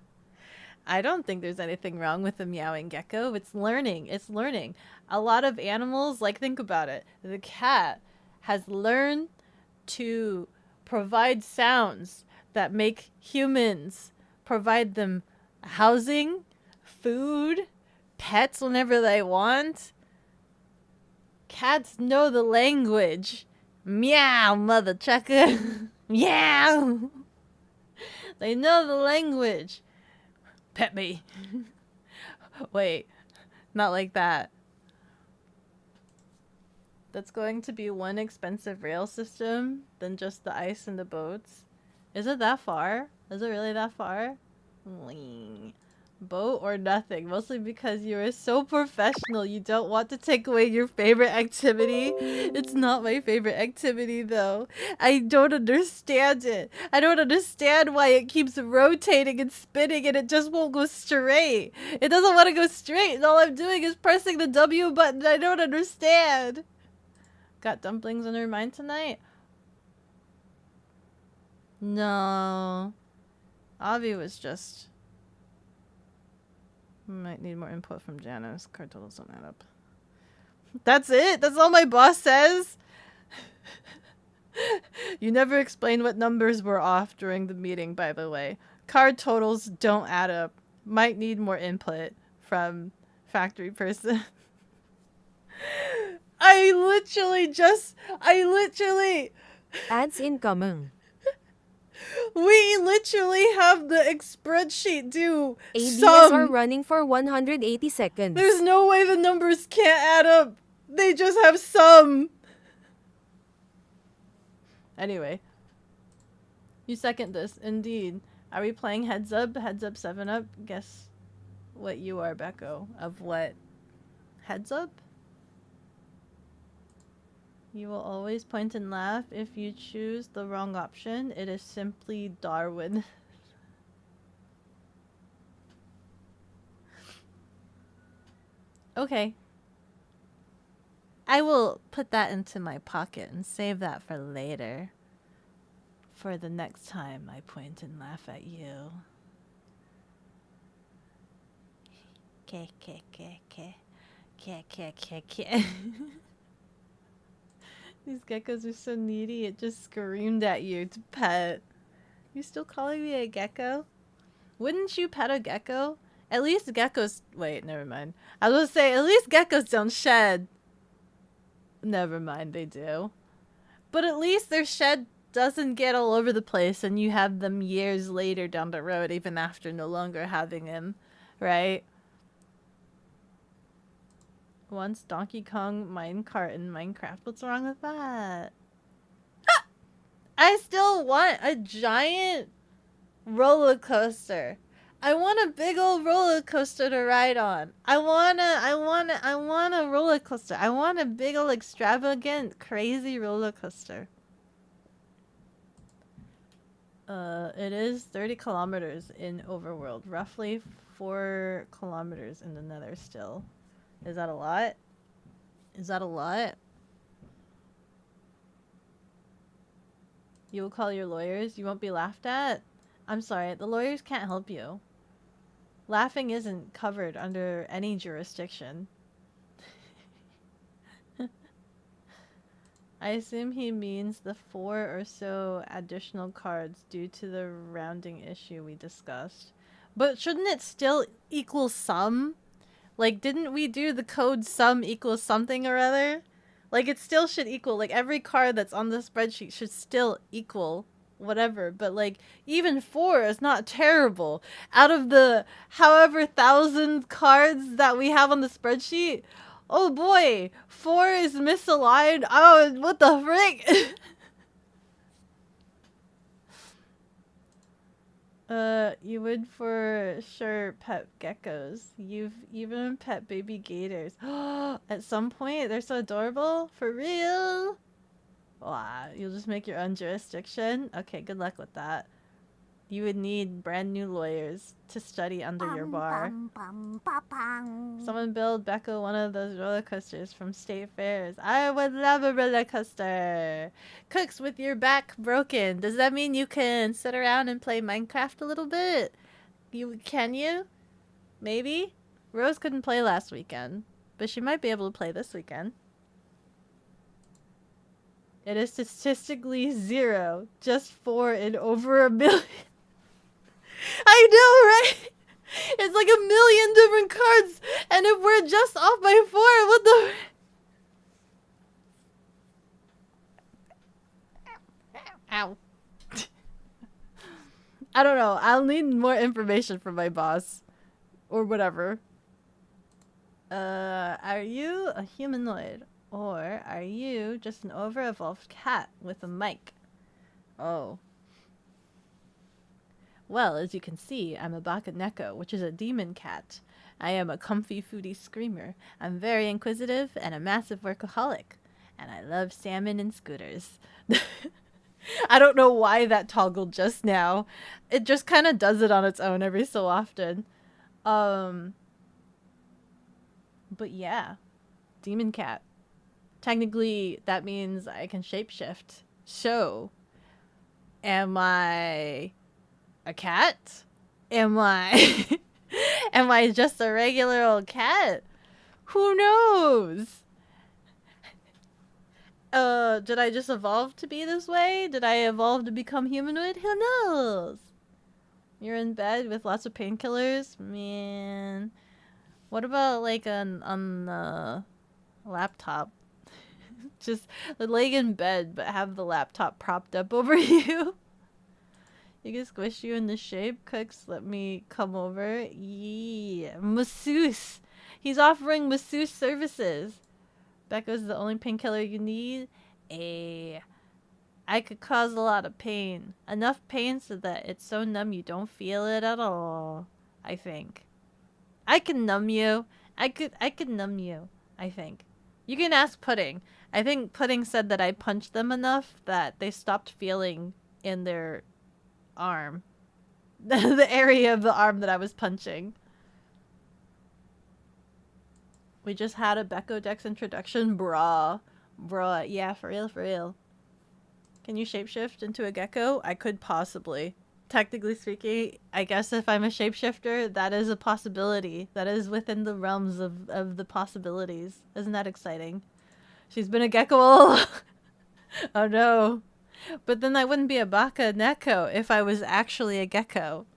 I don't think there's anything wrong with the meowing gecko. It's learning. It's learning. A lot of animals, like, think about it. The cat has learned to provide sounds that make humans provide them housing, food, pets whenever they want. Cats know the language. Meow, mother chucker. Meow. They know the language. Pet me. Wait, not like that. That's going to be one expensive rail system than just the ice and the boats. Is it that far? Is it really that far? Wing. Boat or nothing. Mostly because you are so professional. You don't want to take away your favorite activity. It's not my favorite activity though. I don't understand it. I don't understand why it keeps rotating and spinning and it just won't go straight. It doesn't want to go straight and all I'm doing is pressing the W button. I don't understand. Got dumplings on your mind tonight? No. Avi was just... Might need more input from Janice. Card totals don't add up. That's it? That's all my boss says? You never explained what numbers were off during the meeting, by the way. Card totals don't add up. Might need more input from factory person. I literally... Ads incoming. We literally have the spreadsheet do ABS sum. are running for 180 seconds. There's no way the numbers can't add up. They just have sum. Anyway. You second this. Indeed. Are we playing Heads Up? Heads Up 7-Up? Guess what you are, Becco. Of what? Heads Up? You will always point and laugh if you choose the wrong option. It is simply Darwin. Okay. I will put that into my pocket and save that for later. For the next time I point and laugh at you. K. These geckos are so needy, it just screamed at you to pet. You still calling me a gecko? Wouldn't you pet a gecko? At least geckos... Wait, never mind. I was gonna say, at least geckos don't shed. Never mind, they do. But at least their shed doesn't get all over the place and you have them years later down the road, even after no longer having him, right? Once Donkey Kong minecart in Minecraft. What's wrong with that? I still want a giant roller coaster. I want a big old roller coaster to ride on. I want a roller coaster. I want a big old extravagant, crazy roller coaster. It is 30 kilometers in Overworld. Roughly 4 kilometers in the Nether still. Is that a lot? Is that a lot? You will call your lawyers? You won't be laughed at? I'm sorry, the lawyers can't help you. Laughing isn't covered under any jurisdiction. I assume he means the 4 or so additional cards due to the rounding issue we discussed. But shouldn't it still equal sum? Like, didn't we do the code sum equals something or other? Like, it still should equal, like, every card that's on the spreadsheet should still equal whatever. But, like, even 4 is not terrible. Out of the however 1,000 cards that we have on the spreadsheet, oh boy, 4 is misaligned. Oh, what the frick? You would for sure pet geckos. You've even pet baby gators. At some point, they're so adorable. For real? Wow, you'll just make your own jurisdiction? Okay, good luck with that. You would need brand new lawyers to study under your bar. Someone build Becca one of those roller coasters from state fairs. I would love a roller coaster. Cooks, with your back broken, does that mean you can sit around and play Minecraft a little bit? Can you? Maybe? Rose couldn't play last weekend, but she might be able to play this weekend. It is statistically 0, just 4 in over a million. I know, right? It's like 1,000,000 different cards, and if we're just off by 4, what the... Ow. I don't know. I'll need more information from my boss. Or whatever. Are you a humanoid? Or are you just an over-evolved cat with a mic? Oh. Well, as you can see, I'm a bekogenning, which is a demon cat. I am a comfy foodie screamer. I'm very inquisitive and a massive workaholic. And I love salmon and scooters. I don't know why that toggled just now. It just kind of does it on its own every so often. But yeah. Demon cat. Technically, that means I can shapeshift. So, am I a cat? Am I am I just a regular old cat? Who knows? Did I just evolve to be this way? Did I evolve to become humanoid? Who knows? You're in bed with lots of painkillers? Man. What about like on the laptop? Just laying in bed but have the laptop propped up over you. You can squish you into shape. Cooks, let me come over. Yeah. Masseuse. He's offering masseuse services. Becca's the only painkiller you need. I could cause a lot of pain. Enough pain so that it's so numb you don't feel it at all. I think. I can numb you. I could numb you, I think. You can ask Pudding. I think Pudding said that I punched them enough that they stopped feeling in their arm. The area of the arm that I was punching. We just had a Bekodex introduction. Bruh. Bruh. Yeah, for real, for real. Can you shapeshift into a gecko? I could possibly. Technically speaking, I guess if I'm a shapeshifter, that is a possibility. That is within the realms of the possibilities. Isn't that exciting? She's been a gecko all along. Oh no. But then I wouldn't be a bekogenning if I was actually a gecko.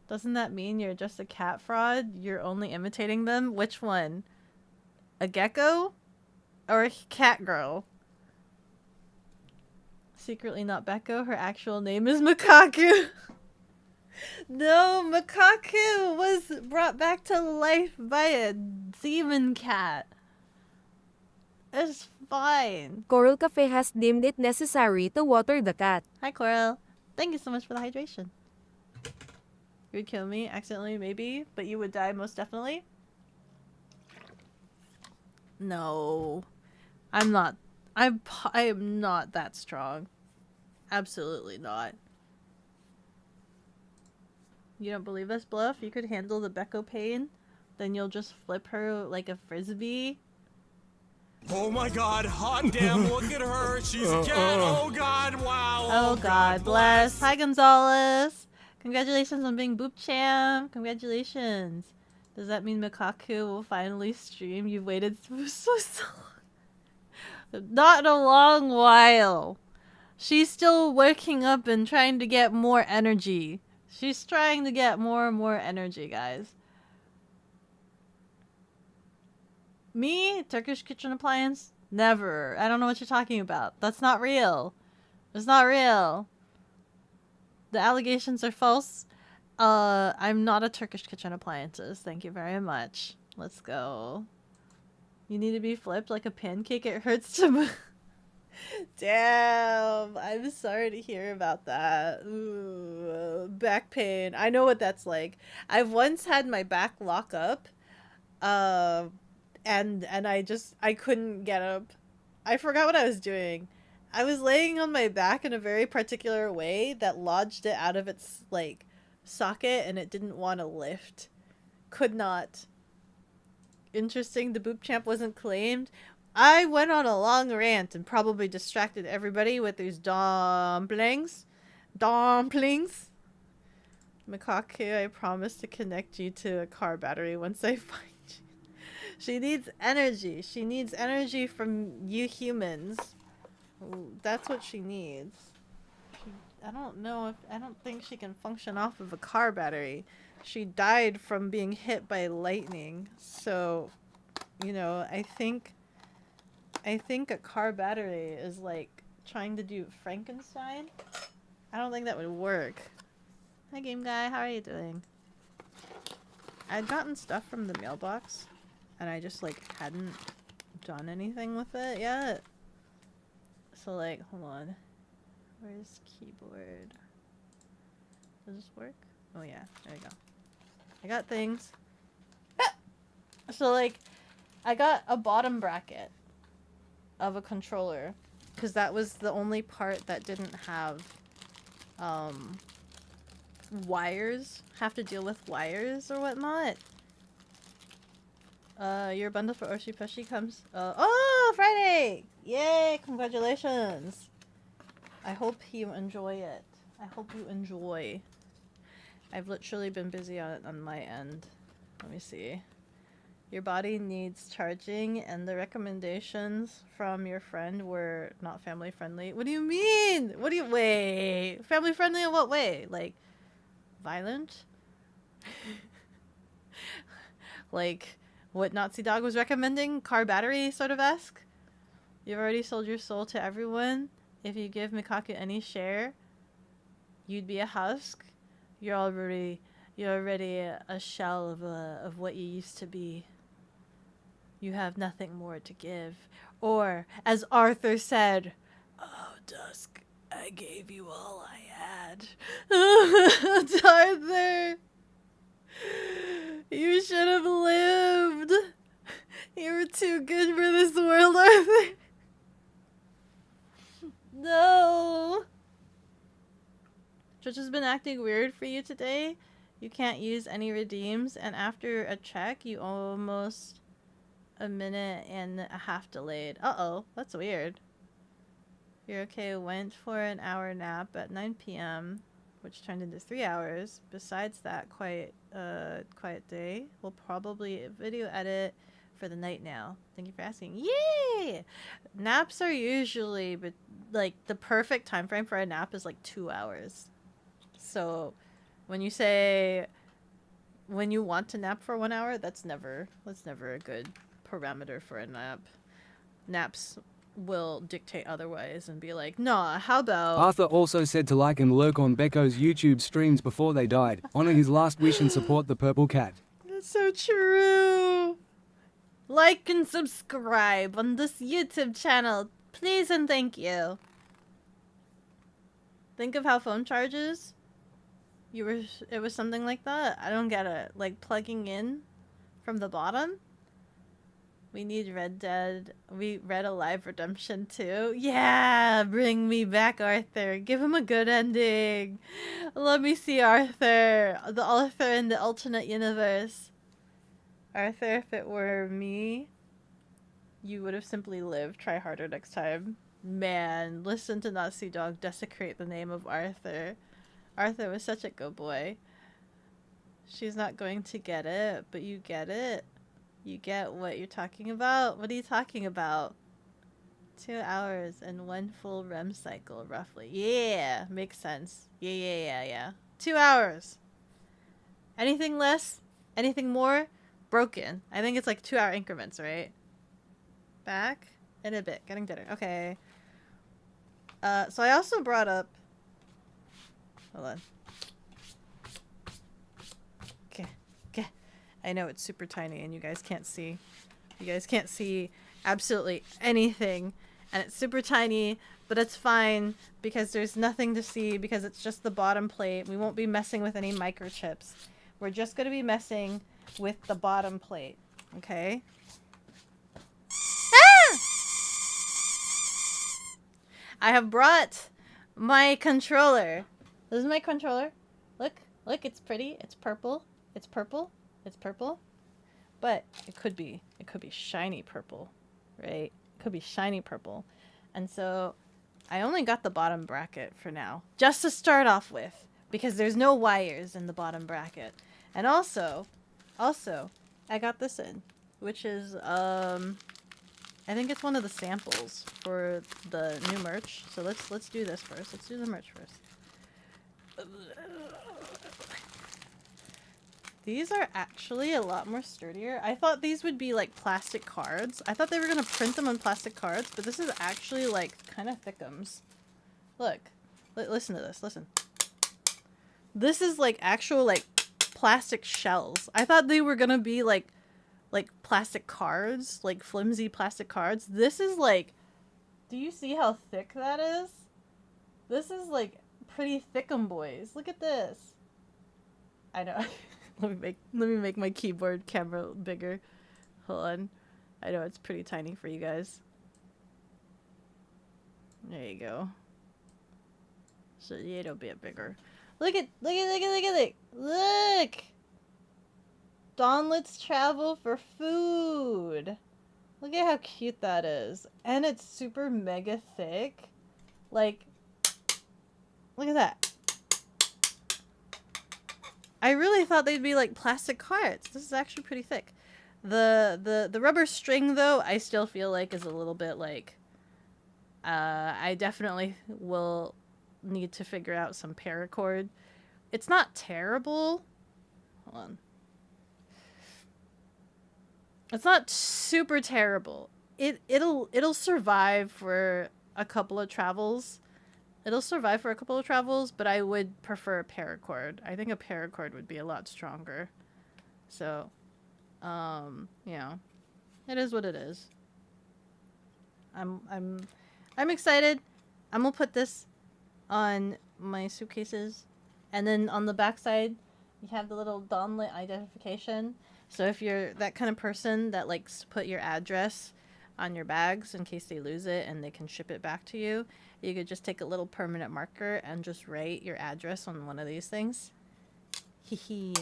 Doesn't that mean you're just a cat fraud? You're only imitating them? Which one? A gecko? Or a cat girl? Secretly not Beko. Her actual name is Makaku. No, Makaku was brought back to life by a demon cat. It's fine. Coral Cafe has deemed it necessary to water the cat. Hi, Coral. Thank you so much for the hydration. You would kill me accidentally, maybe, but you would die most definitely. No, I'm not. I am not that strong. Absolutely not. You don't believe us, Bluff? You could handle the Beko pain? Then you'll just flip her like a frisbee? Oh my god, hot damn, look at her. She's a cat. Oh god, wow. Oh god bless. Hi, Gonzalez. Congratulations on being Boop Champ. Congratulations. Does that mean Makaku will finally stream? You've waited so long. Not in a long while. She's still working up and trying to get more energy. She's trying to get more and more energy, guys. Me? Turkish kitchen appliance? Never. I don't know what you're talking about. That's not real. It's not real. The allegations are false. I'm not a Turkish kitchen appliances. Thank you very much. Let's go. You need to be flipped like a pancake. It hurts to move. Damn. I'm sorry to hear about that. Ooh, back pain. I know what that's like. I've once had my back lock up. And I couldn't get up. I forgot what I was doing. I was laying on my back in a very particular way that lodged it out of its, like, socket, and it didn't want to lift. Could not. Interesting, the Boop Champ wasn't claimed. I went on a long rant and probably distracted everybody with these dumplings. Dumplings. Makaku, I promise to connect you to a car battery once I find you. She needs energy. She needs energy from you humans. That's what she needs. I don't think she can function off of a car battery. She died from being hit by lightning. So, you know, I think a car battery is like trying to do Frankenstein. I don't think that would work. Hi, game guy. How are you doing? I'd gotten stuff from the mailbox, and I just like hadn't done anything with it yet. So like, hold on. Where's keyboard? Does this work? Oh yeah, there we go. I got things. So like, I got a bottom bracket of a controller, because that was the only part that didn't have wires. Have to deal with wires or whatnot. Your bundle for Oshi Pushi comes oh, Friday! Yay, congratulations. I hope you enjoy it. I hope you enjoy. I've literally been busy on my end. Let me see. Your body needs charging, and the recommendations from your friend were not family friendly. What do you mean? What do you wait? Family friendly in what way? Like violent? Like what Nazi Dog was recommending? Car battery sort of esque? You've already sold your soul to everyone. If you give Mikaku any share, you'd be a husk. You're already a shell of what you used to be. You have nothing more to give. Or, as Arthur said, "Oh, Dusk, I gave you all I had." Arthur, you should have lived. You were too good for this world, Arthur. No. Twitch has been acting weird for you today. You can't use any redeems, and after a check, you almost a minute and a half delayed. Uh-oh, that's weird. You're okay, went for an hour nap at 9 p.m., which turned into 3 hours. Besides that, quiet day. We'll probably video edit for the night now. Thank you for asking. Yay! Naps are usually, but like the perfect time frame for a nap is like 2 hours. So when you say when you want to nap for 1 hour, that's never a good parameter for a nap. Naps will dictate otherwise and be like, nah, how about... Arthur also said to like and lurk on Becco's YouTube streams before they died, honor his last wish and support the purple cat. That's so true. Like and subscribe on this YouTube channel, please and thank you. Think of how phone charges. It was something like that. I don't get it. Like plugging in from the bottom. We need Red Dead. We Red Alive Redemption 2. Yeah, bring me back Arthur. Give him a good ending. Let me see Arthur. The Arthur in the alternate universe. Arthur, if it were me, you would have simply lived. Try harder next time. Man, listen to Nazi Dog desecrate the name of Arthur. Arthur was such a good boy. She's not going to get it, but you get it. You get what you're talking about? What are you talking about? 2 hours and 1 full REM cycle, roughly. Yeah, makes sense. Yeah. 2 hours. Anything less? Anything more? Broken. I think it's like 2 hour increments, right? Back in a bit. Getting dinner. Okay. So I also brought up... Hold on. Okay. I know it's super tiny and you guys can't see. You guys can't see absolutely anything. And it's super tiny, but it's fine because there's nothing to see because it's just the bottom plate. We won't be messing with any microchips. We're just going to be messing with the bottom plate. Okay? Ah! I have brought my controller. This is my controller. Look, it's pretty. It's purple. It's purple. But it could be shiny purple, right? It could be shiny purple. And so I only got the bottom bracket for now, just to start off with, because there's no wires in the bottom bracket. And also, I got this in, which is, I think it's one of the samples for the new merch. So let's do this first. Let's do the merch first. These are actually a lot more sturdier. I thought these would be like plastic cards. I thought they were gonna print them on plastic cards, but this is actually like kind of thickums. Look, listen to this. Listen. This is like actual like plastic shells. I thought they were gonna be like plastic cards, like flimsy plastic cards. This is like, do you see how thick that is? This is like pretty thickum boys. Look at this. I know. Let me make my keyboard camera bigger. Hold on. I know it's pretty tiny for you guys. There you go. So a little bit bigger. Look! Dawn, let's travel for food. Look at how cute that is. And it's super mega thick. Like, look at that. I really thought they'd be like plastic cards. This is actually pretty thick. The rubber string though, I still feel like is a little bit like I definitely will need to figure out some paracord. It's not terrible. Hold on. It's not super terrible. It'll survive for a couple of travels. But I would prefer a paracord. I think a paracord would be a lot stronger. So, yeah. It is what it is. I'm excited. I'm gonna put this on my suitcases. And then on the back side, you have the little Dawnlit identification. So if you're that kind of person that likes to put your address on your bags in case they lose it and they can ship it back to you, you could just take a little permanent marker and just write your address on one of these things. Hee hee.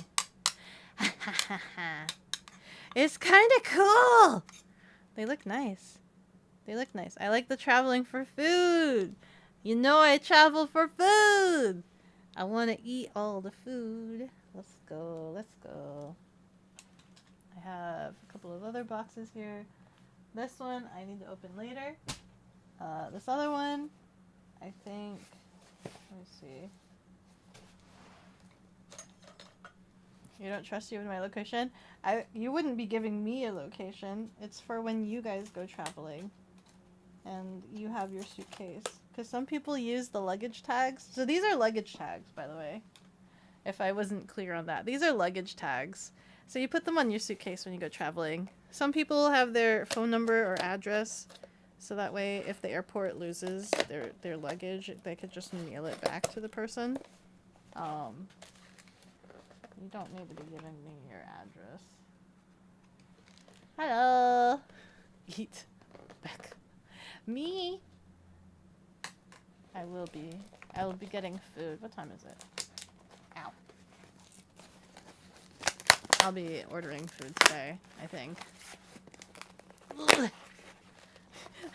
It's kind of cool. They look nice. I like the traveling for food. You know I travel for food. I want to eat all the food. Let's go. I have a couple of other boxes here. This one I need to open later. This other one, I think, let me see. You don't trust you with my location? You wouldn't be giving me a location. It's for when you guys go traveling. and you have your suitcase. Because some people use the luggage tags. So these are luggage tags, by the way. If I wasn't clear on that. These are luggage tags. So you put them on your suitcase when you go traveling. Some people have their phone number or address. So that way, if the airport loses their luggage, they could just mail it back to the person. You don't need to be giving me your address. Hello. Eat. Back. Me. I will be getting food. What time is it? Ow. I'll be ordering food today, I think.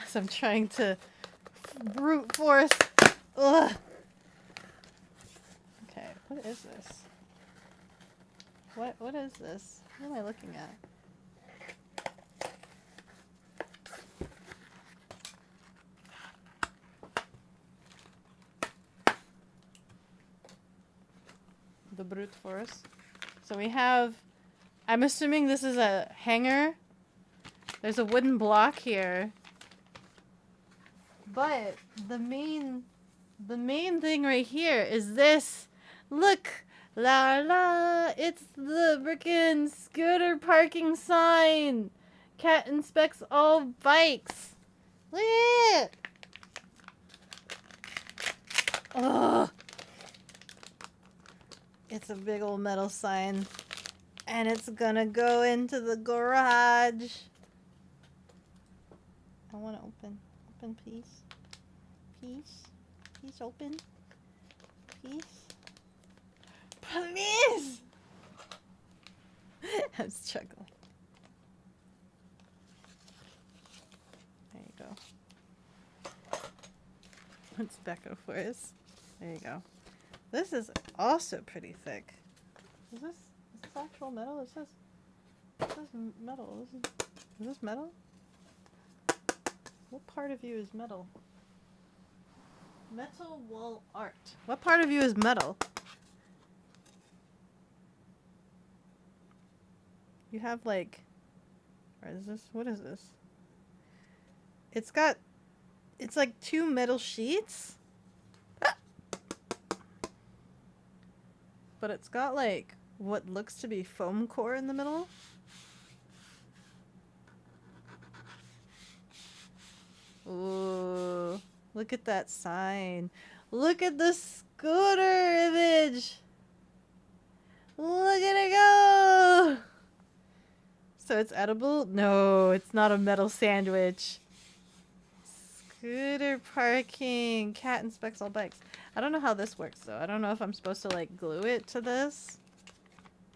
As I'm trying to brute force. Ugh. Okay, what is this? What is this? What am I looking at? The brute force. So we have, I'm assuming this is a hanger. There's a wooden block here. But the main thing right here is this. Look! La la! It's the frickin' scooter parking sign! Cat inspects all bikes! Look at it! Ugh! It's a big old metal sign. And it's gonna go into the garage. I wanna open. Open, please. Please. Please open. Please. Please! I'm struggling. There you go. What's Becco for us? There you go. This is also pretty thick. Is this actual metal? It says metal. Is this metal? What part of you is metal? Metal wall art. What part of you is metal? You have like, or is this, what is this? It's like two metal sheets. But it's got like what looks to be foam core in the middle. Ooh, look at that sign. Look at the scooter image. Look at it go. So it's edible? No, it's not a metal sandwich. Scooter parking. Cat inspects all bikes. I don't know how this works though. I don't know if I'm supposed to like glue it to this.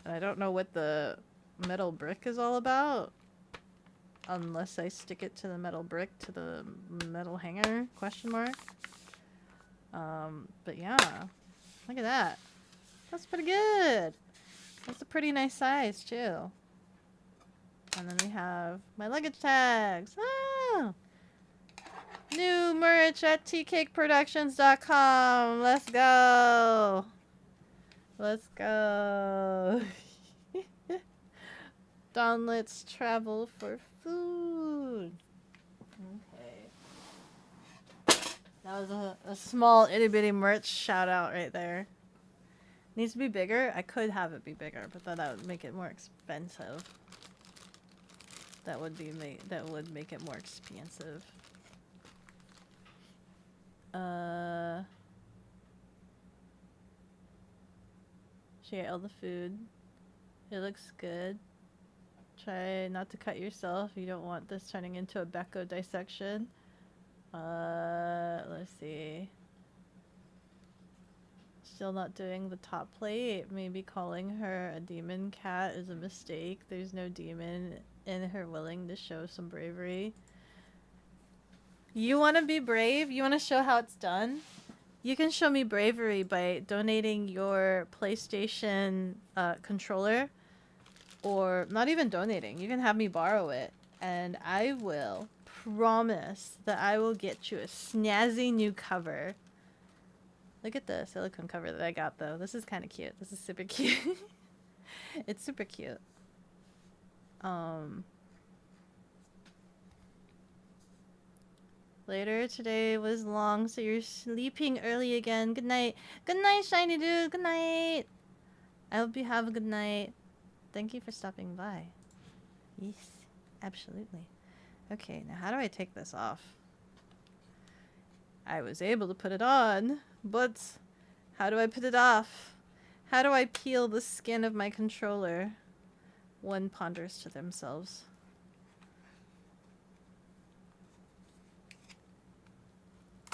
And I don't know what the metal brick is all about. Unless I stick it to the metal brick to the metal hanger, question mark. But yeah. Look at that. That's pretty good. That's a pretty nice size too. And then we have my luggage tags. Oh! New merch at tcakeproductions.com. Let's go. Let's go. Don, let's travel for food. Okay. That was a small itty bitty merch shout out right there. Needs to be bigger. I could have it be bigger, but then that would make it more expensive. That would make it more expensive. She ate all the food. It looks good. Try not to cut yourself. You don't want this turning into a Becco dissection. Let's see. Still not doing the top plate. Maybe calling her a demon cat is a mistake. There's no demon in her willing to show some bravery. You want to be brave? You want to show how it's done? You can show me bravery by donating your PlayStation controller. Or not even donating. You can have me borrow it. And I will promise that I will get you a snazzy new cover. Look at the silicone cover that I got though. This is kind of cute. This is super cute. It's super cute. Later today was long, so you're sleeping early again. Good night. Good night, Shiny Dude. Good night. I hope you have a good night. Thank you for stopping by. Yes, absolutely. Okay, now how do I take this off? I was able to put it on, but how do I put it off? How do I peel the skin of my controller? One ponders to themselves.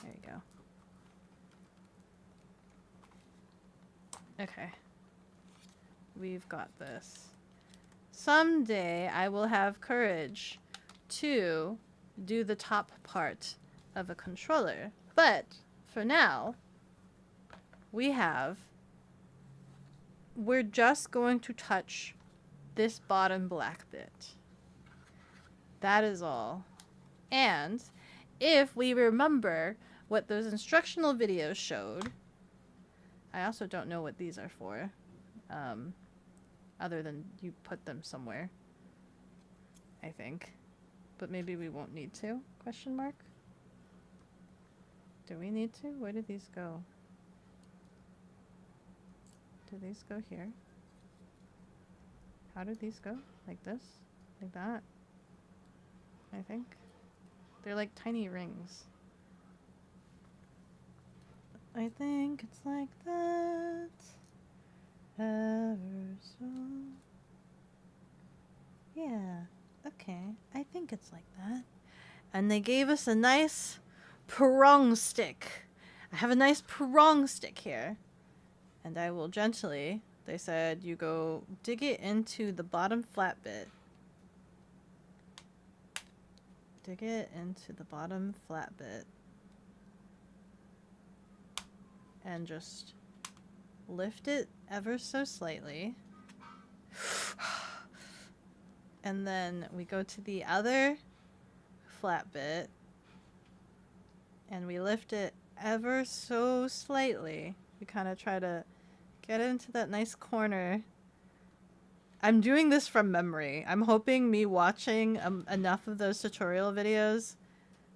There you go. Okay. We've got this. Someday I will have courage to do the top part of a controller. But for now, we're just going to touch this bottom black bit. That is all. And if we remember what those instructional videos showed, I also don't know what these are for, other than you put them somewhere, I think. But maybe we won't need to? Question mark? Do we need to? Where did these go? Do these go here? How did these go? Like this? Like that? I think. They're like tiny rings. I think it's like that. Ever so. Yeah. Okay. I think it's like that. And they gave us a nice prong stick. I have a nice prong stick here. And I will gently, they said, you go dig it into the bottom flat bit. Dig it into the bottom flat bit. And just lift it ever so slightly. And then we go to the other flat bit. And we lift it ever so slightly. We kind of try to get it into that nice corner. I'm doing this from memory. I'm hoping me watching enough of those tutorial videos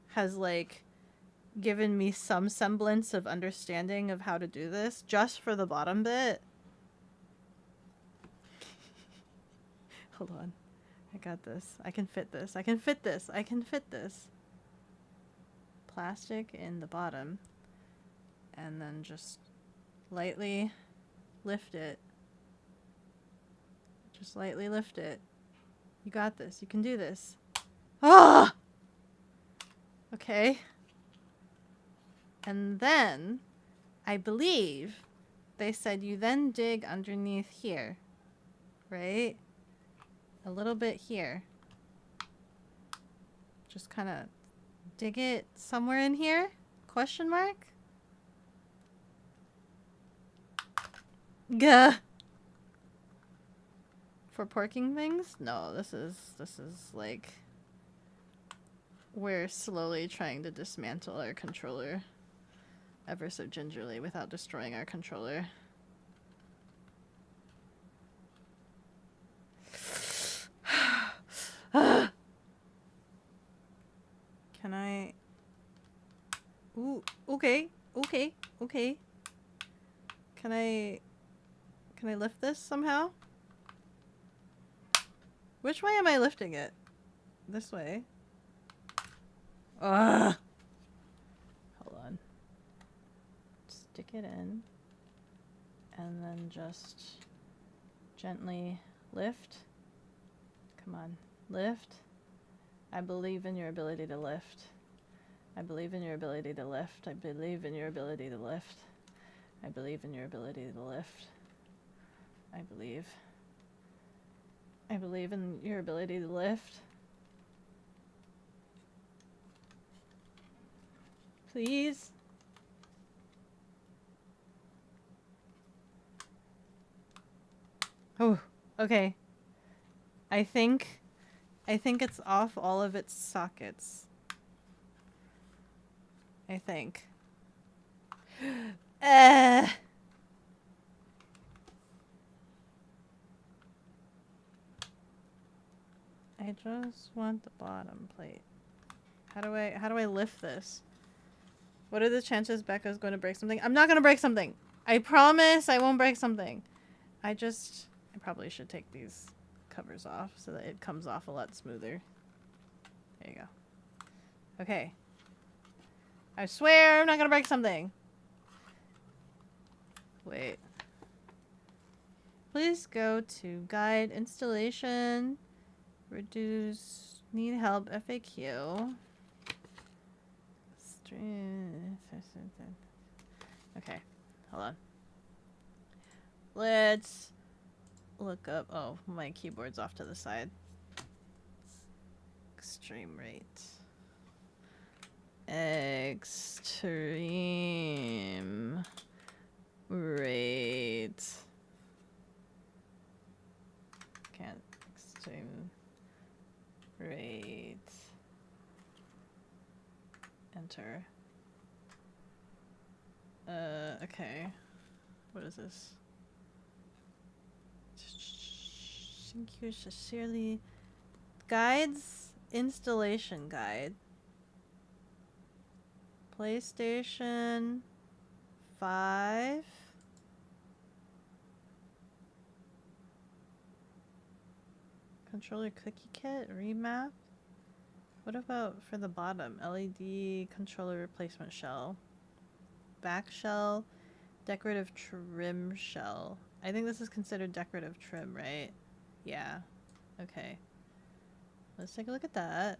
has like given me some semblance of understanding of how to do this just for the bottom bit. Hold on. I got this. I can fit this. I can fit this. I can fit this. Plastic in the bottom. And then just lightly lift it. Just lightly lift it. You got this. You can do this. Ah! Okay. And then, I believe, they said you then dig underneath here. Right? A little bit here. Just kind of dig it somewhere in here? Question mark? Gah! For porking things? No, this is like we're slowly trying to dismantle our controller ever so gingerly without destroying our controller. Can I? Ooh, okay, okay, okay. Can I lift this somehow? Which way am I lifting it? This way. Ugh. Hold on. Stick it in. And then just gently lift. Come on. Lift. I believe in your ability to lift. I believe in your ability to lift. I believe in your ability to lift. I believe in your ability to lift. I believe in your ability to lift. Please. Oh, okay. I think it's off all of its sockets. I think. I just want the bottom plate. How do I lift this? What are the chances Becca's going to break something? I'm not going to break something. I promise I won't break something. I probably should take these covers off so that it comes off a lot smoother. There you go. Okay. I swear I'm not going to break something. Wait. Please go to guide installation. Reduce need help FAQ. Okay, hold on. Let's look up. Oh, my keyboard's off to the side. Extreme rate. Extreme rate. Can't. Extreme rate. Enter. Okay. What is this? Thank you sincerely. Guides? Installation guide. PlayStation 5. Controller cookie kit? Remap? What about for the bottom? LED controller replacement shell. Back shell. Decorative trim shell. I think this is considered decorative trim, right? Yeah. Okay. Let's take a look at that.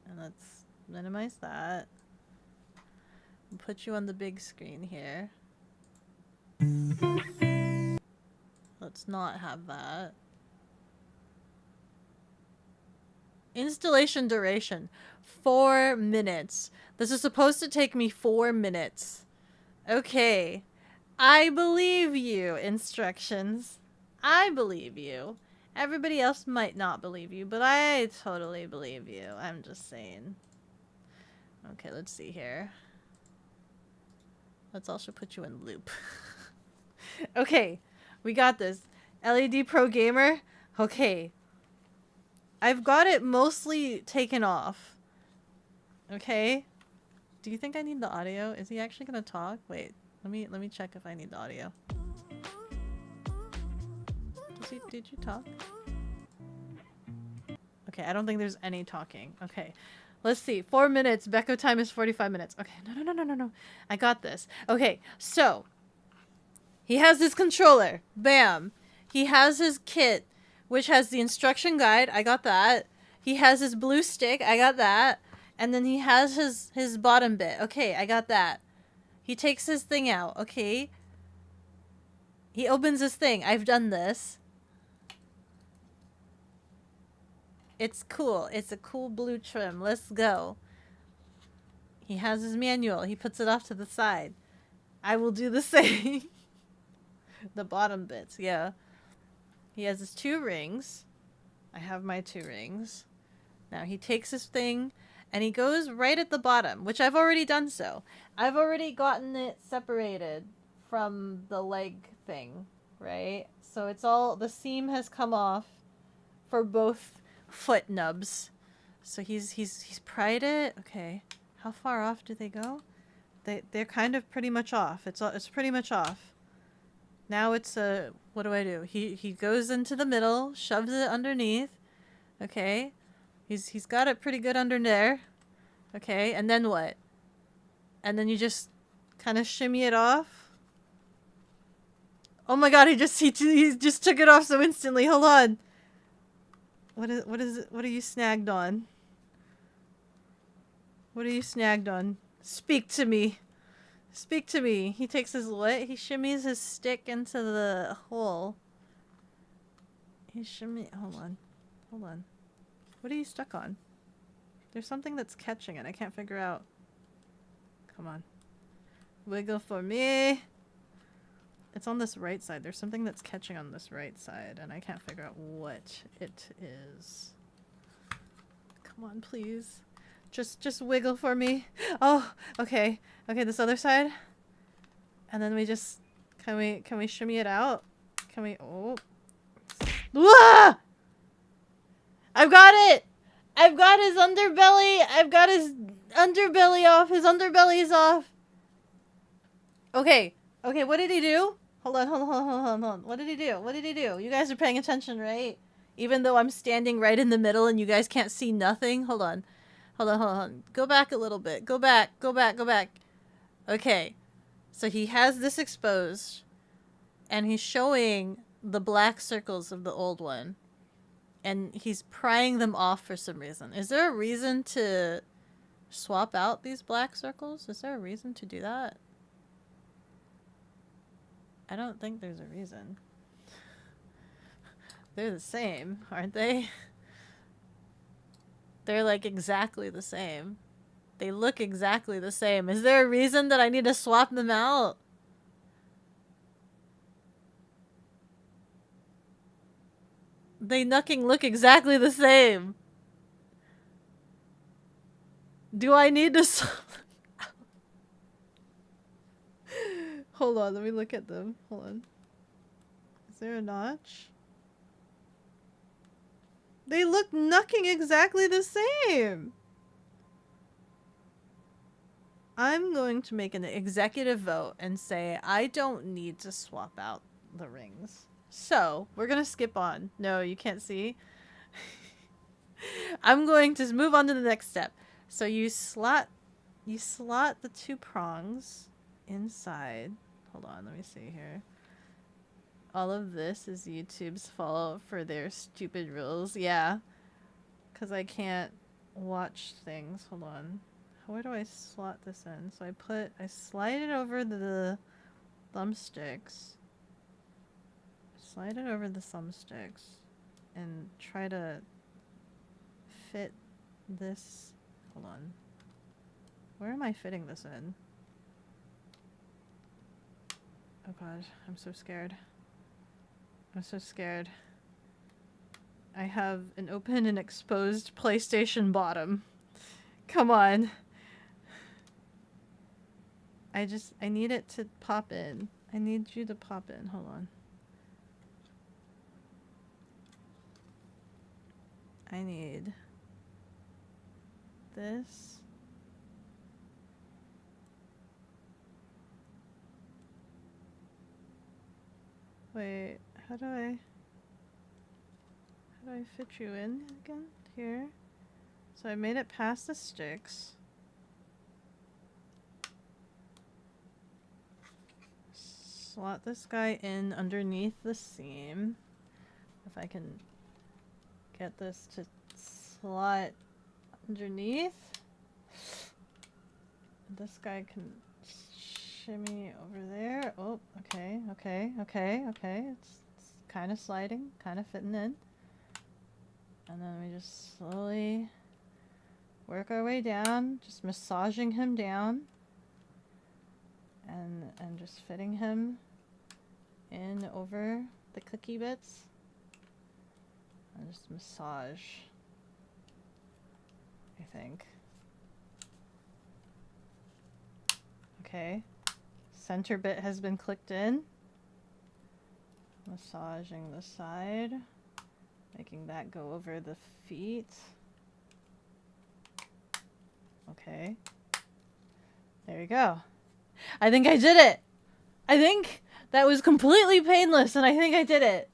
And let's minimize that. And put you on the big screen here. Let's not have that. Installation duration. 4 minutes. This is supposed to take me 4 minutes. Okay. I believe you, instructions. I believe you. Everybody else might not believe you, but I totally believe you. I'm just saying. Okay, let's see here. Let's also put you in loop. Okay, we got this. LED Pro Gamer. Okay. I've got it mostly taken off. Okay. Do you think I need the audio? Is he actually gonna talk? Wait, let me check if I need the audio. Did you talk? Okay, I don't think there's any talking. Okay. Let's see. 4 minutes. Becco time is 45 minutes. Okay. No. I got this. Okay. So, he has his controller. Bam. He has his kit, which has the instruction guide. I got that. He has his blue stick. I got that. And then he has his bottom bit. Okay, I got that. He takes his thing out. Okay. He opens his thing. I've done this. It's cool. It's a cool blue trim. Let's go. He has his manual. He puts it off to the side. I will do the same. The bottom bits, yeah. He has his 2 rings. I have my 2 rings. Now he takes his thing and he goes right at the bottom, which I've already done so. I've already gotten it separated from the leg thing, right? So it's all, the seam has come off for both foot nubs. So he's pried it. Okay. How far off do they go? They're kind of pretty much off. It's pretty much off. Now it's what do I do? He goes into the middle, shoves it underneath. Okay. He's got it pretty good under there. Okay, and then what? And then you just kind of shimmy it off. Oh my god, he just took it off so instantly. Hold on. What is it? What are you snagged on? What are you snagged on? Speak to me. Speak to me. He takes his what? He shimmies his stick into the hole. Hold on. Hold on. What are you stuck on? There's something that's catching it. I can't figure out. Come on. Wiggle for me. It's on this right side. There's something that's catching on this right side, and I can't figure out what it is. Come on, please. Just wiggle for me. Oh, okay. Okay, this other side. And then we just... Can we shimmy it out? Can we... Oh. Wah! I've got it! I've got his underbelly. I've got his underbelly off. His underbelly's off. Okay. Okay, what did he do? Hold on, hold on, hold on, hold on, hold on. What did he do? What did he do? You guys are paying attention, right? Even though I'm standing right in the middle and you guys can't see nothing. Hold on. Hold on, hold on, hold on. Go back a little bit. Go back, go back, go back. Okay. So he has this exposed. And he's showing the black circles of the old one. And he's prying them off for some reason. Is there a reason to swap out these black circles? Is there a reason to do that? I don't think there's a reason. They're the same, aren't they? They're like exactly the same. They look exactly the same. Is there a reason that I need to swap them out? They fucking look exactly the same. Do I need to swap them out? Hold on, let me look at them. Hold on. Is there a notch? They look fucking exactly the same. I'm going to make an executive vote and say I don't need to swap out the rings. So, we're gonna skip on. No, you can't see. I'm going to move on to the next step. So you slot the two prongs inside. Hold on, let me see here. All of this is YouTube's fault for their stupid rules. Yeah. Because I can't watch things. Hold on. Where do I slot this in? So I slide it over the thumbsticks. Slide it over the thumbsticks. And try to fit this. Hold on. Where am I fitting this in? Oh god, I'm so scared. I'm so scared. I have an open and exposed PlayStation bottom. Come on. I need it to pop in. I need you to pop in. Hold on. I need this. Wait, how do I fit you in again? Here. So I made it past the sticks. Slot this guy in underneath the seam. If I can get this to slot underneath. This guy can shimmy over there. Oh, okay, okay, okay, okay. It's kind of sliding, kind of fitting in. And then we just slowly work our way down, just massaging him down. And just fitting him in over the clicky bits. And just massage, I think. Okay. Center bit has been clicked in. Massaging the side. Making that go over the feet. Okay. There you go. I think I did it! I think that was completely painless and I think I did it.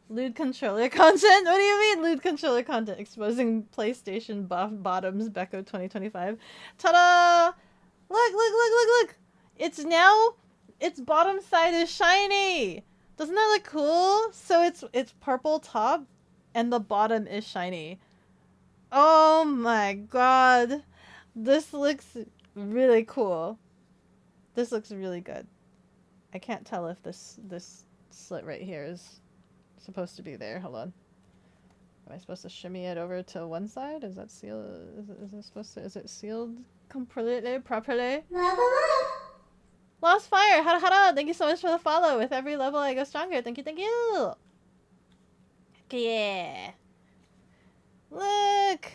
Lewd controller content? What do you mean lewd controller content? Exposing PlayStation buff bottoms Beko 2025. Ta-da! Look, look, look, look, look! It's now, its bottom side is shiny! Doesn't that look cool? So it's purple top and the bottom is shiny. Oh my god. This looks really cool. This looks really good. I can't tell if this slit right here is supposed to be there. Hold on. Am I supposed to shimmy it over to one side? Is that sealed? Is it supposed to? Is it sealed completely properly? Lost Fire. Hara. Thank you so much for the follow. With every level, I go stronger. Thank you. Thank you. Yeah. Look.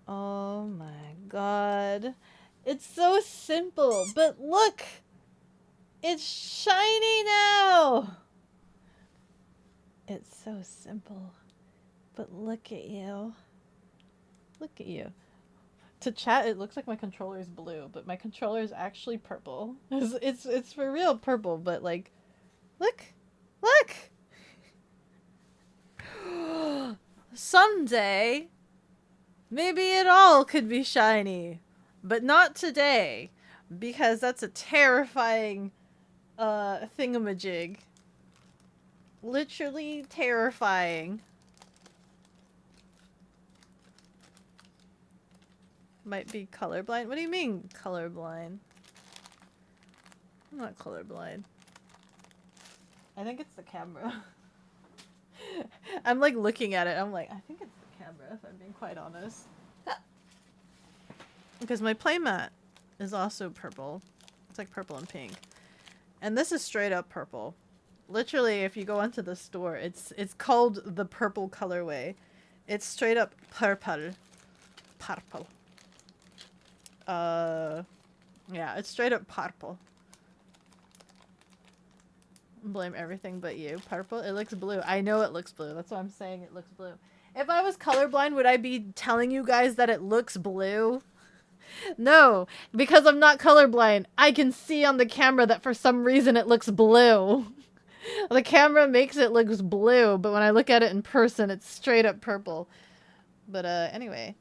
Oh my god. It's so simple, but look! It's shiny now! It's so simple. But look at you. Look at you. To chat, it looks like my controller is blue, but my controller is actually purple. It's for real purple, but like, look, look. Someday, maybe it all could be shiny, but not today, because that's a terrifying thingamajig. Literally terrifying. Might be colorblind. What do you mean colorblind? I'm not colorblind. I think it's the camera. I'm like looking at it. I'm like, I think it's the camera, if I'm being quite honest. Because my playmat is also purple. It's like purple and pink. And this is straight up purple. Literally, if you go into the store, it's called the purple colorway. It's straight up purple. Purple. Yeah, it's straight up purple. Blame everything but you. Purple? It looks blue. I know it looks blue. That's why I'm saying it looks blue. If I was colorblind, would I be telling you guys that it looks blue? No, because I'm not colorblind. I can see on the camera that for some reason it looks blue. The camera makes it look blue, but when I look at it in person, it's straight up purple. But anyway,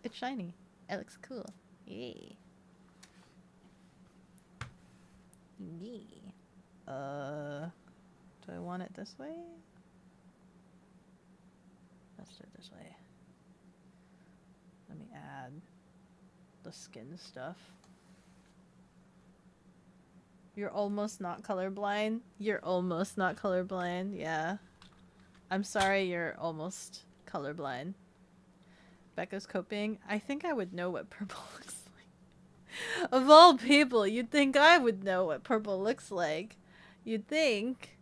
it's shiny. It looks cool. Yay. Yay. Do I want it this way? Let's do it this way. Let me add the skin stuff. You're almost not colorblind. You're almost not colorblind. Yeah. I'm sorry you're almost colorblind. Becca's coping. I think I would know what purple looks like. Of all people, you'd think I would know what purple looks like. You'd think.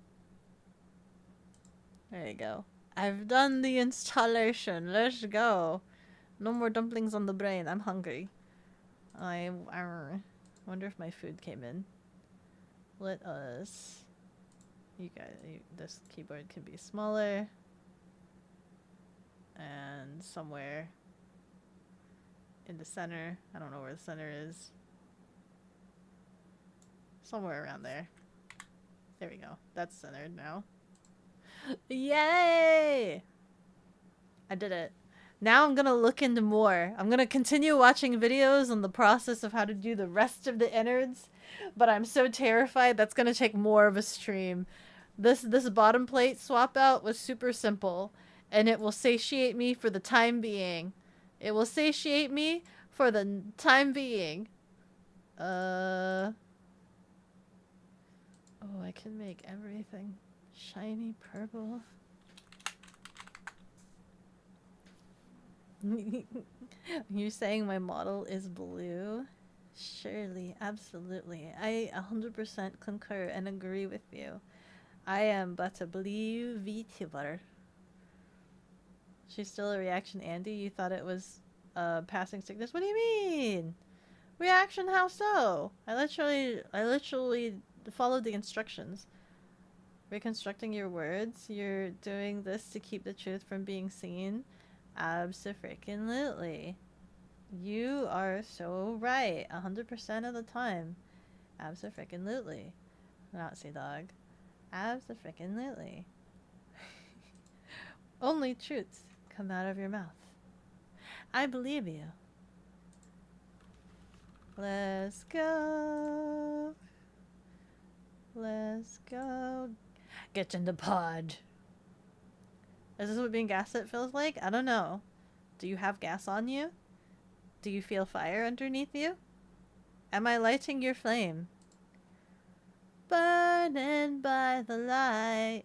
There you go. I've done the installation. Let's go. No more dumplings on the brain. I'm hungry. I wonder if my food came in. Let us. You guys. This keyboard can be smaller. And somewhere in the center. I don't know where the center is. Somewhere around there. There we go. That's centered now. Yay! I did it. Now I'm gonna look into more. I'm gonna continue watching videos on the process of how to do the rest of the innards, but I'm so terrified that's gonna take more of a stream. This bottom plate swap out was super simple, and it will satiate me for the time being. It will satiate me for the time being. Oh, I can make everything shiny purple. You saying my model is blue? Surely, absolutely. I 100% concur and agree with you. I am but a blue Vtuber. She's still a reaction, Andy? You thought it was passing sickness? What do you mean? Reaction? How so? I literally followed the instructions. Reconstructing your words. You're doing this to keep the truth from being seen. Abso-freaking-lutely. You are so right. 100% of the time. Abso-freaking-lutely. Nazi dog. Abso-freaking-lutely. Only truths come out of your mouth. I believe you. Let's go. Let's go. Get in the pod. Is this what being gaslit feels like? I don't know. Do you have gas on you? Do you feel fire underneath you? Am I lighting your flame? Burning by the light.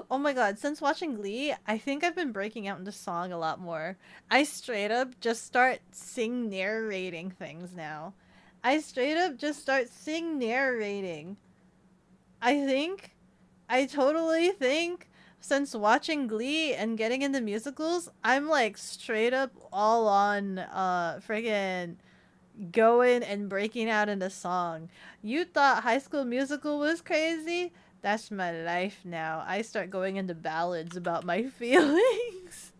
Oh my god, since watching Glee, I think I've been breaking out into song a lot more. I straight up just start narrating things now. I straight up just start narrating. I totally think since watching Glee and getting into musicals, I'm like straight up all on friggin' going and breaking out into song. You thought High School Musical was crazy? That's my life now. I start going into ballads about my feelings.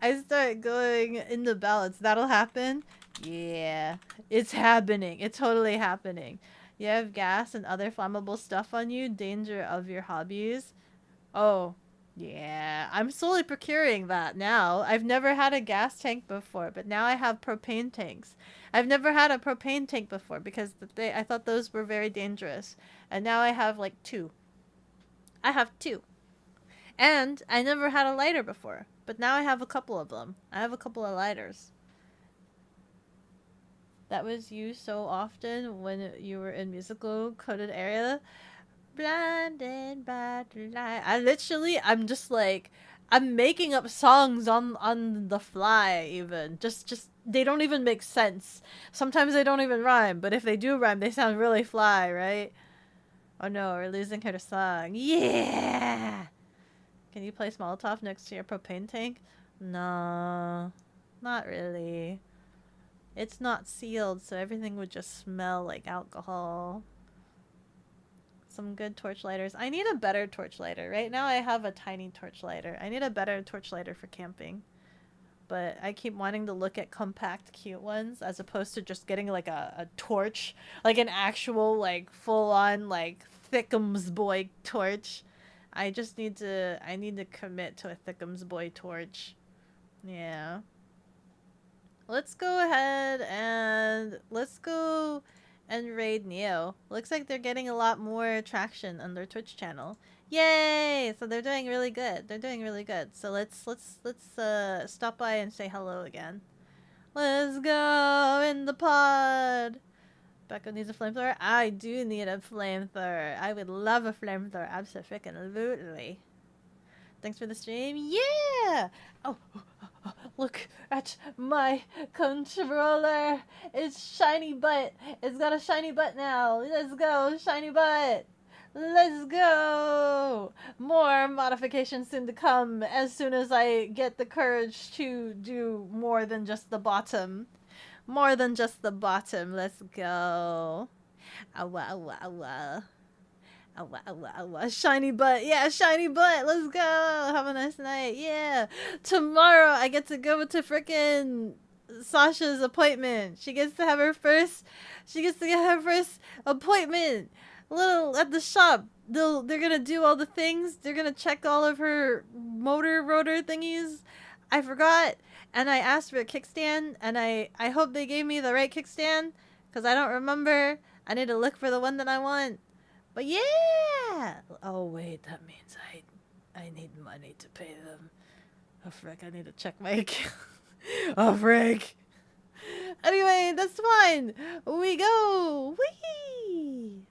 I start going into ballads. That'll happen? Yeah. It's happening. It's totally happening. You have gas and other flammable stuff on you. Danger of your hobbies. Oh. Yeah. I'm slowly procuring that now. I've never had a gas tank before, but now I have propane tanks. I've never had a propane tank before because I thought those were very dangerous. And now I have like 2. I have 2. And I never had a lighter before. But now I have a couple of them. I have a couple of lighters. That was used so often when you were in musical coded area. Blinded by the light. I'm just like, I'm making up songs on the fly even. Just they don't even make sense. Sometimes they don't even rhyme, but if they do rhyme, they sound really fly, right? Oh no, we're losing her to song. Yeah! Can you place Molotov next to your propane tank? No, not really. It's not sealed, so everything would just smell like alcohol. Some good torch lighters. I need a better torch lighter. Right now I have a tiny torch lighter. I need a better torch lighter for camping. But I keep wanting to look at compact, cute ones as opposed to just getting like a torch. Like an actual, like, full-on, like, Thickums boy torch. I need to commit to a Thickums boy torch. Yeah. Let's go ahead and let's go and raid Neo. Looks like they're getting a lot more traction on their Twitch channel. Yay! So they're doing really good. They're doing really good. So let's stop by and say hello again. Let's go in the pod. Becca needs a flamethrower. I do need a flamethrower. I would love a flamethrower. Absolutely. Thanks for the stream. Yeah. Oh. Look at my controller. It's shiny butt. It's got a shiny butt now. Let's go, shiny butt. Let's go. More modifications soon to come as soon as I get the courage to do more than just the bottom. More than just the bottom. Let's go. Awa, awa, awa. Awa, awa, awa. Shiny butt. Yeah, shiny butt. Let's go. Have a nice night. Yeah. Tomorrow I get to go to frickin' Sasha's appointment. She gets to have her first appointment. Little at the shop. They're gonna do all the things. They're gonna check all of her motor rotor thingies. I forgot. And I asked for a kickstand, and I hope they gave me the right kickstand, because I don't remember. I need to look for the one that I want. But yeah! Oh wait, that means I need money to pay them. Oh frick, I need to check my account. Oh frick! Anyway, that's fine! We go! Whee!